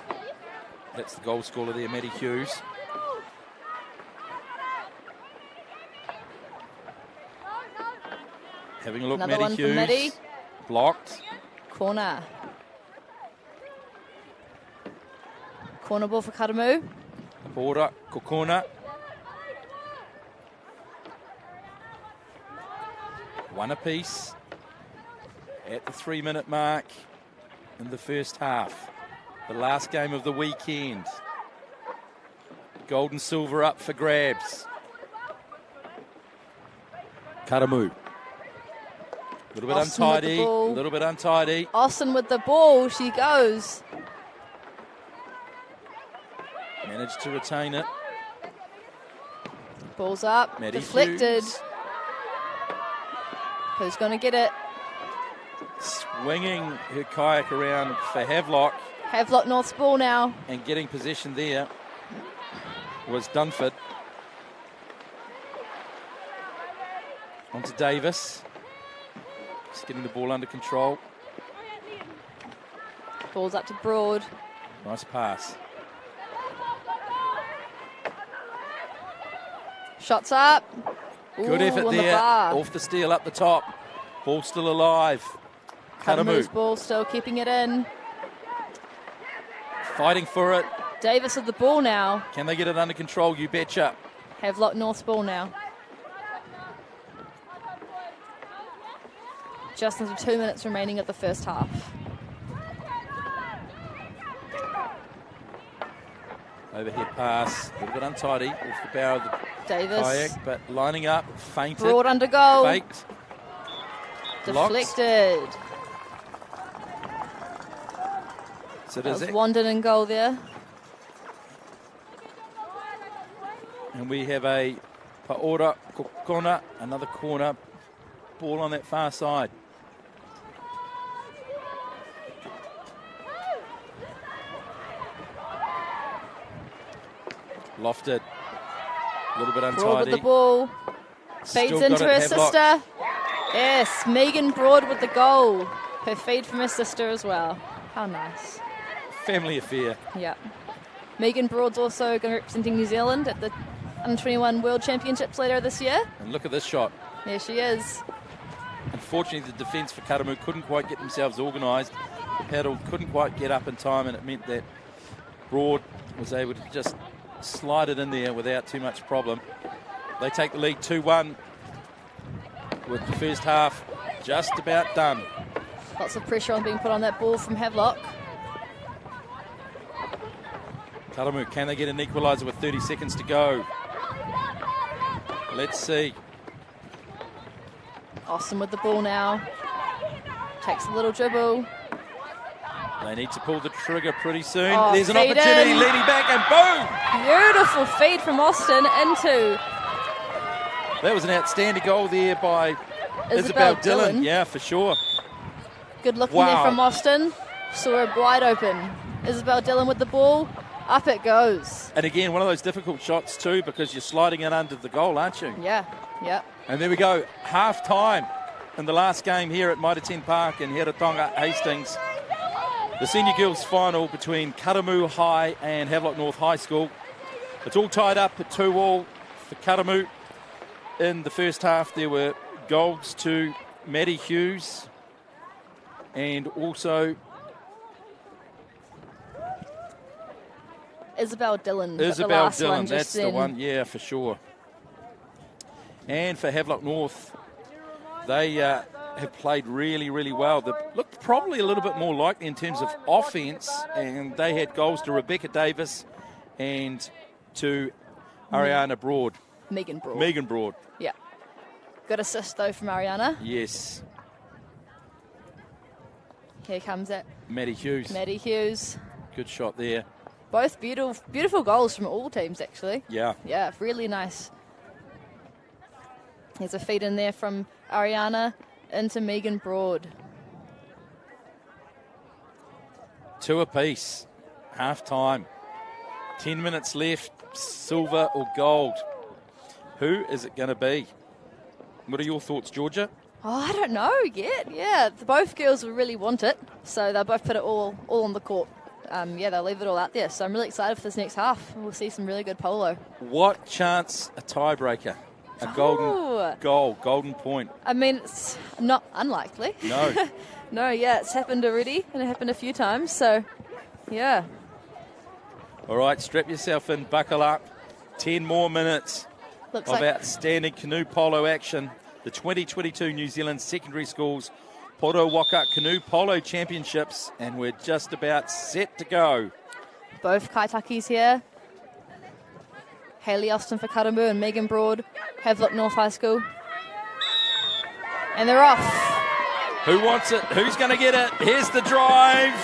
That's the goal scorer there, Maddie Hughes. Having a look, Another Maddie one Hughes. from Maddie. Blocked. Corner. Corner ball for Karamu. Border, Kokona. One apiece at the 3-minute mark in the first half. The last game of the weekend. Gold and silver up for grabs. Karamu. A little bit Austin with the untidy. ball. A little bit untidy. Austin with the ball, she goes. Managed to retain it. Ball's up, Maddie deflected. Hughes. Who's going to get it? Swinging her kayak around for Havelock. Havelock North's ball now. And getting possession there was Dunford. On to Davis. Just getting the ball under control. Ball's up to Broad. Nice pass. Shots up. Good Ooh, effort on there. The bar. Off the steel up the top. Ball still alive. Karamu's Karamu ball still keeping it in. fighting for it. Davis with the ball now. Can they get it under control? You betcha. Havelock North's ball now. Just under 2 minutes remaining of the first half. Overhead pass. A little bit untidy off the bow of the Davis. kayak, but lining up, fainted. Broad under goal. Faked. Blocked. Deflected. So That does was it. Wandon in goal there. And we have a Paora Kokona, another corner. Ball on that far side. Lofted. A little bit Broad with untidy. the ball. Still Feeds got into it, her Havelock. sister. Yes, Megan Broad with the goal. Her feed from her sister as well. How nice. Family affair. Yeah. Megan Broad's also going to be representing New Zealand at the Under-21 World Championships later this year. And look at this shot. There she is. Unfortunately, the defence for Karamu couldn't quite get themselves organised. The paddle couldn't quite get up in time, and it meant that Broad was able to just slide it in there without too much problem. They take the lead 2-1 with the first half just about done. Lots of pressure on being put on that ball from Havelock. Karamu, can they get an equaliser with 30 seconds to go? Let's see. Austin with the ball now. Takes a little dribble. They need to pull the trigger pretty soon. Oh, there's an opportunity, in. leading back, and boom! Beautiful feed from Austin into... That was an outstanding goal there by Isabel Dillon. Yeah, for sure. Good looking there from Austin. Saw her wide open. Isabel Dillon with the ball. Up it goes. And again, one of those difficult shots too, because you're sliding it under the goal, aren't you? Yeah, yeah. And there we go, half time in the last game here at Mitre 10 Park in Heretaunga, Hastings. The senior girls final between Karamu High and Havelock North High School. It's all tied up at 2-2 for Karamu. In the first half, there were goals to Maddie Hughes and also Isabel Dillon. Isabel Dillon, that's the one, yeah, for sure. And for Havelock North, they have played really, really well. They looked probably a little bit more likely in terms of offence, and they had goals to Rebecca Davis and to Ariana Broad. Megan Broad. Megan Broad. Yeah. Good assist, though, from Ariana. Yes. Here comes it. Maddie Hughes. Maddie Hughes. Good shot there. Both beautiful goals from all teams, actually. Yeah. Yeah, really nice. There's a feed in there from Ariana into Megan Broad. 2 apiece. Half time. 10 minutes left. Silver or gold. Who is it going to be? What are your thoughts, Georgia? Oh, I don't know yet. Yeah, both girls will really want it, so they'll both put it all on the court. Yeah, they'll leave it all out there. So I'm really excited for this next half. We'll see some really good polo. What chance a tiebreaker? A golden goal, golden point. I mean, it's not unlikely. No. No, yeah, it's happened already, and it happened a few times. So, yeah. All right, strap yourself in, buckle up. 10 more minutes Looks of like outstanding canoe polo action. The 2022 New Zealand Secondary Schools Poro Waka Canoe Polo Championships, and we're just about set to go. both Kaitakis here. Hayley Austin for Karamu and Megan Broad, Havelock North High School. And they're off. Who wants it? Who's going to get it? Here's the drive.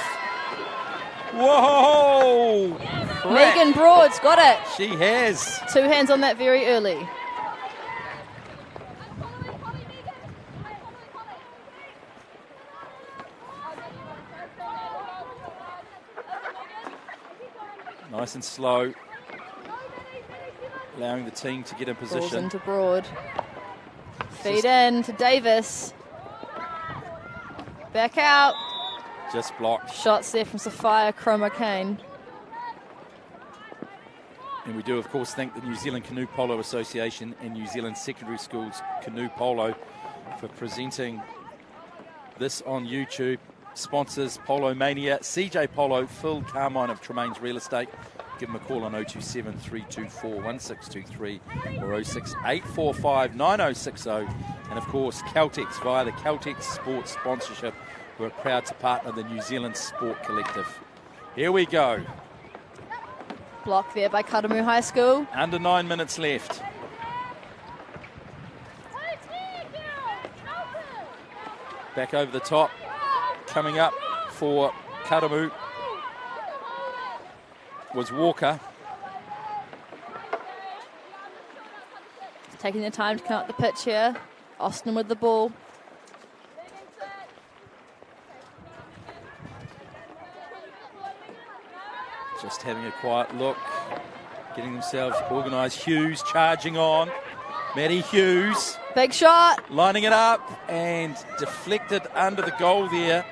Whoa! Crack. Megan Broad's got it. She has. 2 hands on that very early. Nice and slow. Allowing the team to get in position. Balls into Broad. Feed in to Davis. Back out. Just blocked. Shots there from Sophia Chroma-Kane. And we do, of course, thank the New Zealand Canoe Polo Association and New Zealand Secondary Schools Canoe Polo for presenting this on YouTube. Sponsors Polo Mania, CJ Polo, Phil Carmine of Tremaine's Real Estate. Give them a call on 027 324 1623 or 06 845 9060. And of course, Caltex via the Caltex Sports Sponsorship, who are proud to partner the New Zealand Sport Collective. Here we go. Block there by Karamu High School. Under 9 minutes left. Back over the top. Coming up for Karamu was Walker. Taking their time to come up the pitch here. Austin with the ball. Just having a quiet look. Getting themselves organised. Hughes charging on. Maddie Hughes. Big shot. Lining it up and deflected under the goal there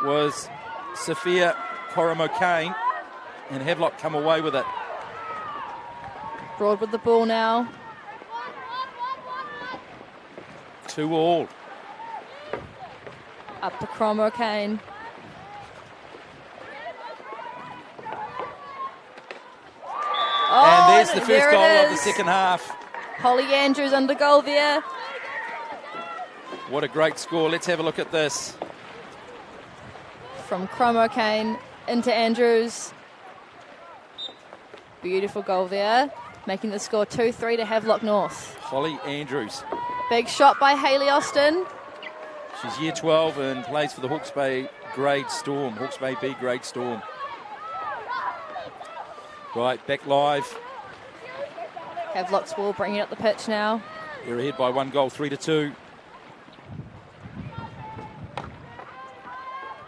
was Sophia Chroma-Kane, and Havelock come away with it. Broad with the ball now. 2-2. Up to Cromer Kane. And there's the first there goal it of the is. second half. Holly Andrews under goal there. What a great score. Let's have a look at this. From Cromer Kane into Andrews. Beautiful goal there. Making the score 2-3 to Havelock North. Holly Andrews. Big shot by Hayley Austin. She's year 12 and plays for the Hawke's Bay Grade Storm. Hawke's Bay B Grade Storm. Right, back live. Havelock's ball bringing up the pitch now. They're ahead by 1 goal, 3-2.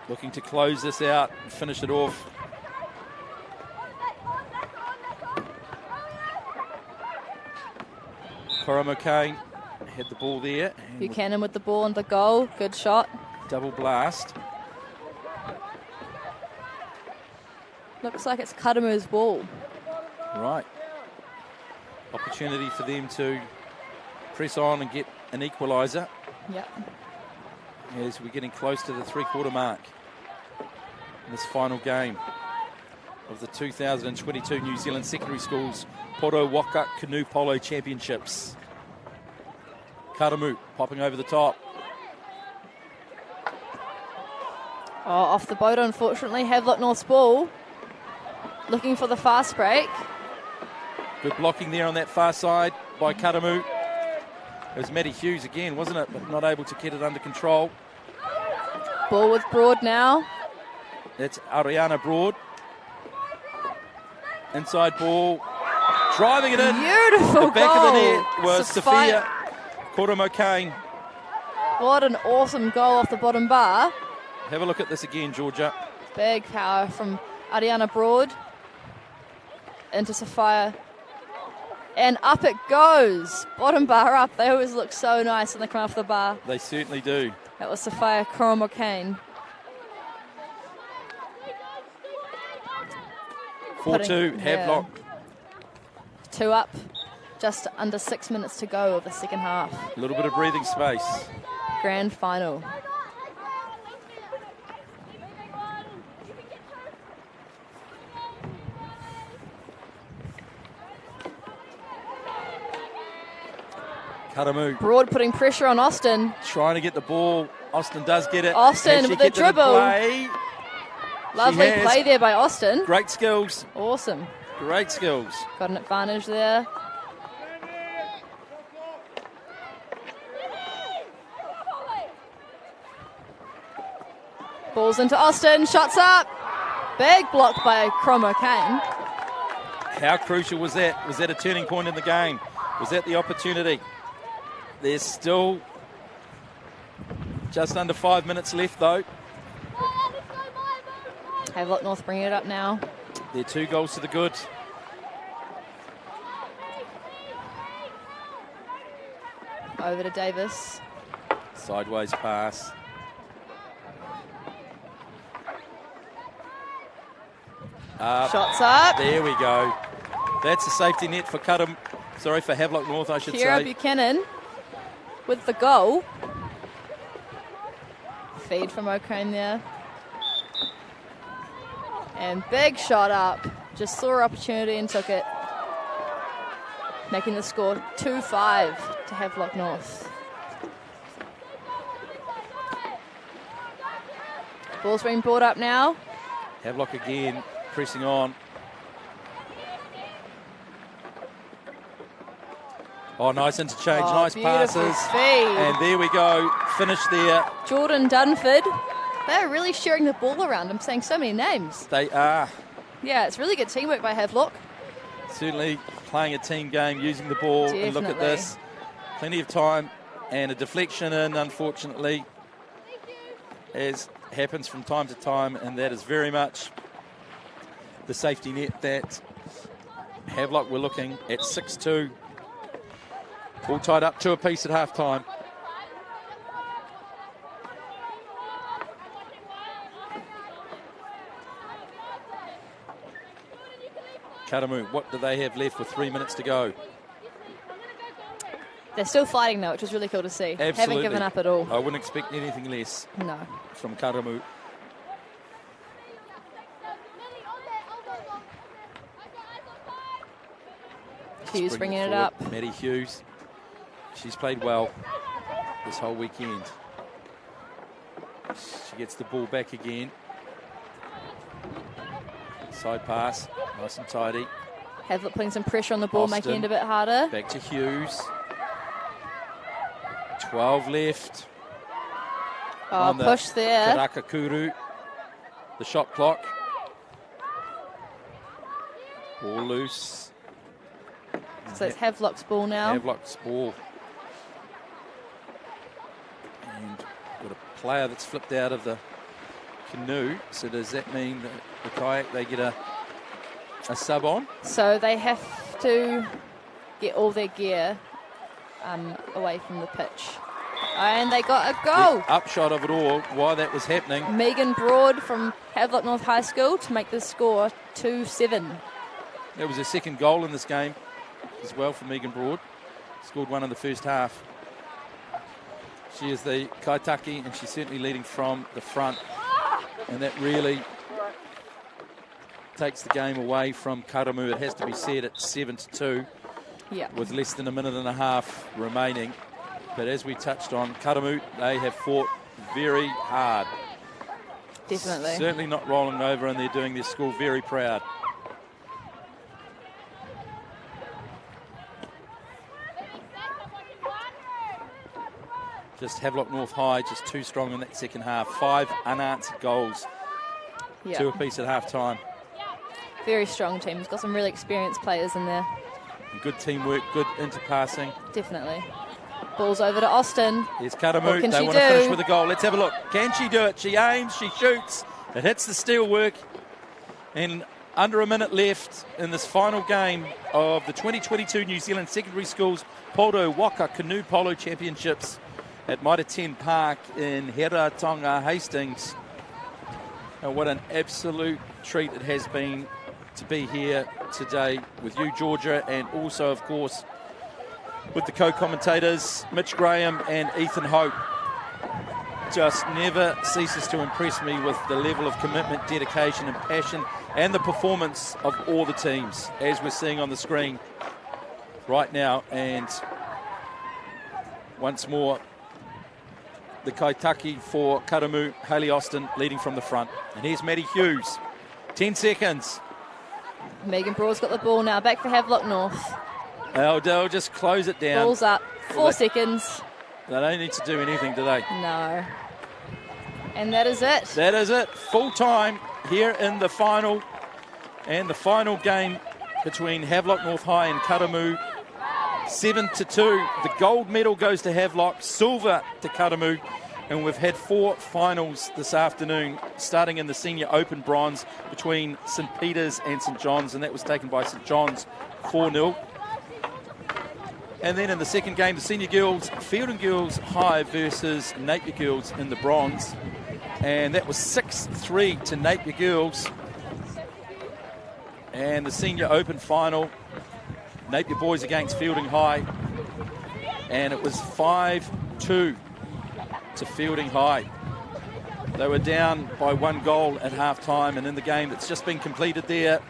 Looking to close this out and finish it off. Coramo Kane had the ball there. And Buchanan with the ball and the goal. Good shot. double blast. Looks like it's Kadamu's ball. Right. Opportunity for them to press on and get an equaliser Yep. as we're getting close to the 3-quarter mark in this final game of the 2022 New Zealand Secondary Schools Poro Waka Canoe Polo Championships. Karamu popping over the top. Oh, off the boat, unfortunately. Havelock North's ball. Looking for the fast break. Good blocking there on that far side by Karamu. It was Maddie Hughes again, wasn't it? But not able to get it under control. Ball with Broad now. That's Ariana Broad. Inside ball. Driving it in. Beautiful The back goal. of the net was Sophia Koramo Kane. What an awesome goal off the bottom bar. Have a look at this again, Georgia. Big power from Ariana Broad. Into Sophia. And up it goes. Bottom bar up. They always look so nice when they come off the bar. They certainly do. That was Sophia Koromokane. 4-2, Havelock. 2 up. Just under 6 minutes to go of the second half. A little bit of breathing space. Grand final. Karamu Broad putting pressure on Austin. trying to get the ball. Austin does get it. Austin Can she with the get to dribble. Play? Lovely has. play there by Austin. Great skills. Awesome. Great skills. Got an advantage there. Balls into Austin. Shots up. Big block by Cromer Kane. How crucial was that? Was that a turning point in the game? Was that the opportunity? There's still just under 5 minutes left, though. Havelock North bringing it up now. They're 2 goals to the good. Over to Davis. Sideways pass. Up. Shots up. There we go. That's a safety net for for Havelock North, I should Kira say. Buchanan with the goal. Feed from O'Kane there. And big shot up. Just saw her opportunity and took it. Making the score 2-5 to Havelock North. Ball's being brought up now. Havelock again, pressing on. Oh, nice interchange, Oh, nice beautiful passes. feed. And there we go, finish there. Jordan Dunford. They're really sharing the ball around. I'm saying so many names. They are Yeah, it's really good teamwork by Havelock. certainly playing a team game, using the ball. And look at Definitely. this. Plenty of time and a deflection in, unfortunately, as happens from time to time. And that is very much the safety net that Havelock were looking at 6-2. All tied up 2 apiece at half time. Karamu, what do they have left with 3 minutes to go? They're still fighting though, which was really cool to see. Absolutely. Haven't given up at all. I wouldn't expect anything less No. from Karamu. Hughes bringing it up. Maddie Hughes. She's played well this whole weekend. She gets the ball back again. Side pass, nice and tidy. Havelock putting some pressure on the ball, Austin, making it a bit harder. Back to Hughes. 12 left. Oh, push there. Karakakuru. The shot clock. Ball loose. So it's Havelock's ball now. Havelock's ball. And got a player that's flipped out of the canoe. So does that mean that the kayak, they get a sub on? So they have to get all their gear away from the pitch. And they got a goal. The upshot of it all, why that was happening. Megan Broad from Havelock North High School to make the score 2-7. That was her second goal in this game as well for Megan Broad. Scored one in the first half. She is the kaitaki, and she's certainly leading from the front. And that really takes the game away from Karamu. It has to be said at 7-2 with less than a minute and a half remaining. But as we touched on, Karamu, they have fought very hard. Definitely. Certainly not rolling over, and they're doing their school very proud. Just Havelock North High, just too strong in that second half. 5 unanswered goals. 2 apiece at half time. Very strong team. It's got some really experienced players in there. And good teamwork, good interpassing. Definitely. Ball's over to Austin. Here's Karamu. They want to finish with a goal. Let's have a look. Can she do it? She aims, she shoots. It hits the steelwork. And under a minute left in this final game of the 2022 New Zealand Secondary Schools Poro Waka Canoe Polo Championships at Mitre 10 Park in Heratonga, Hastings. And what an absolute treat it has been to be here today with you, Georgia, and also, of course, with the co-commentators, Mitch Graham and Ethan Hope. Just never ceases to impress me with the level of commitment, dedication and passion and the performance of all the teams, as we're seeing on the screen right now. And once more, the kaitaki for Karamu, Hayley Austin, leading from the front. And here's Maddie Hughes. 10 seconds. Megan Broad's got the ball now. Back for Havelock North. They'll just close it down. Ball's up. 4 seconds. They don't need to do anything, do they? No. And that is it. That is it. Full time here in the final. And the final game between Havelock North High and Karamu. 7-2. The gold medal goes to Havelock, silver to Karamu. And we've had 4 finals this afternoon, starting in the Senior Open bronze between St. Peter's and St. John's, and that was taken by St. John's 4-0. And then in the second game, the Senior Girls, Fielding Girls High versus Napier Girls in the bronze. And that was 6-3 to Napier Girls. And the Senior Open final, Napier Boys against Fielding High. And it was 5-2 to Fielding High. They were down by 1 goal at half time, and in the game that's just been completed there,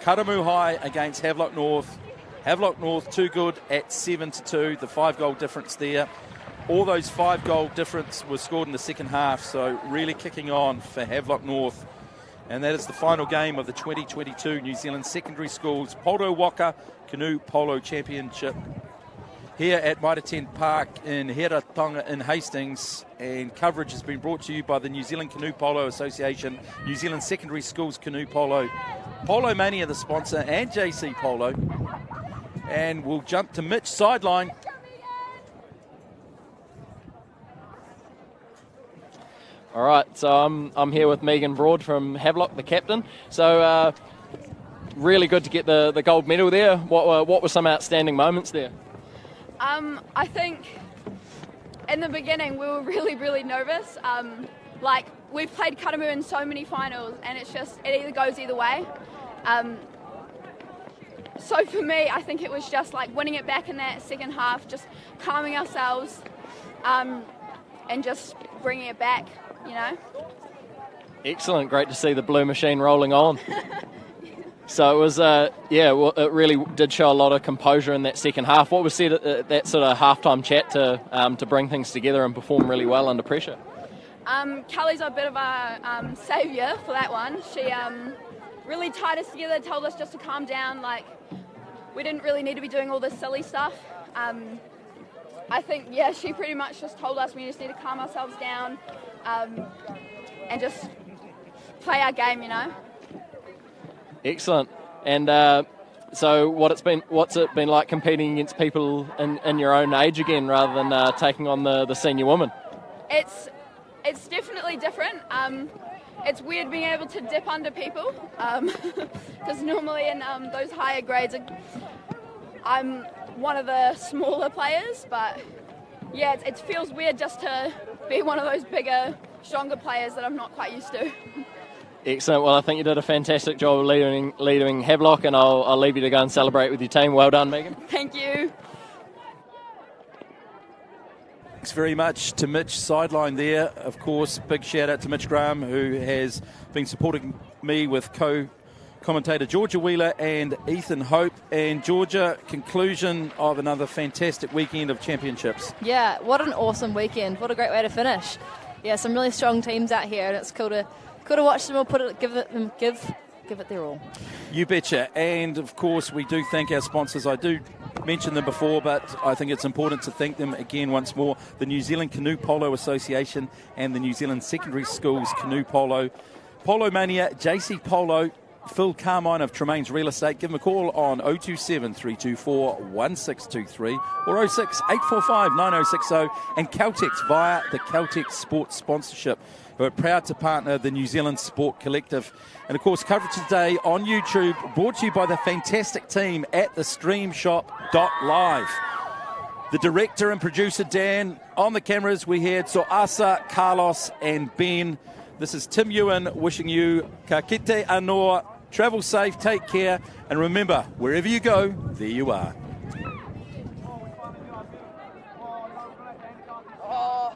Karamu High against Havelock North. Havelock North too good at 7-2, the 5-goal difference there. All those 5-goal difference was scored in the second half, so really kicking on for Havelock North. And that is the final game of the 2022 New Zealand Secondary Schools Poro Waka Canoe Polo Championship here at Mitre 10 Park in Heratonga in Hastings. And coverage has been brought to you by the New Zealand Canoe Polo Association, New Zealand Secondary Schools Canoe Polo, Polo Mania the sponsor, and JC Polo. And we'll jump to Mitch sideline. All right, so I'm here with Megan Broad from Havelock, the captain. So really good to get the gold medal there. What were some outstanding moments there? I think in the beginning we were really, really nervous. We've played Karamu in so many finals, and it either goes either way. So for me, I think it was just like winning it back in that second half, just calming ourselves, and just bringing it back, you know. Excellent. Great to see the blue machine rolling on. So it was, it really did show a lot of composure in that second half. What was said at that sort of halftime chat to bring things together and perform really well under pressure? Kelly's a bit of a saviour for that one. She really tied us together, told us just to calm down. Like, we didn't really need to be doing all this silly stuff. I think, she pretty much just told us we just need to calm ourselves down and just play our game, you know. Excellent. And so what's it been like competing against people in your own age again rather than taking on the senior women? It's definitely different. It's weird being able to dip under people because normally in those higher grades I'm one of the smaller players, but yeah, it feels weird just to be one of those bigger, stronger players that I'm not quite used to. Excellent. Well, I think you did a fantastic job of leading Havelock, and I'll leave you to go and celebrate with your team. Well done, Megan. Thank you. Thanks very much to Mitch, sideline there. Of course, big shout out to Mitch Graham, who has been supporting me with co-commentator Georgia Wheeler and Ethan Hope. And Georgia, conclusion of another fantastic weekend of championships. Yeah, what an awesome weekend. What a great way to finish. Yeah, some really strong teams out here, and it's cool to watch them all give it their all. You betcha. And of course, we do thank our sponsors. I do mention them before, but I think it's important to thank them again once more. The New Zealand Canoe Polo Association and the New Zealand Secondary Schools Canoe Polo, Polo Mania, JC Polo, Phil Carmine of Tremaine's Real Estate. Give them a call on 027 324 1623 or 06 845 9060, and Caltex via the Caltex Sports Sponsorship, who are proud to partner the New Zealand Sport Collective. And of course, coverage today on YouTube, brought to you by the fantastic team at the StreamShop.live. The director and producer Dan, on the cameras we had Soasa, Carlos and Ben. This is Tim Ewan wishing you ka kite anō, travel safe, take care, and remember, wherever you go, there you are. Oh.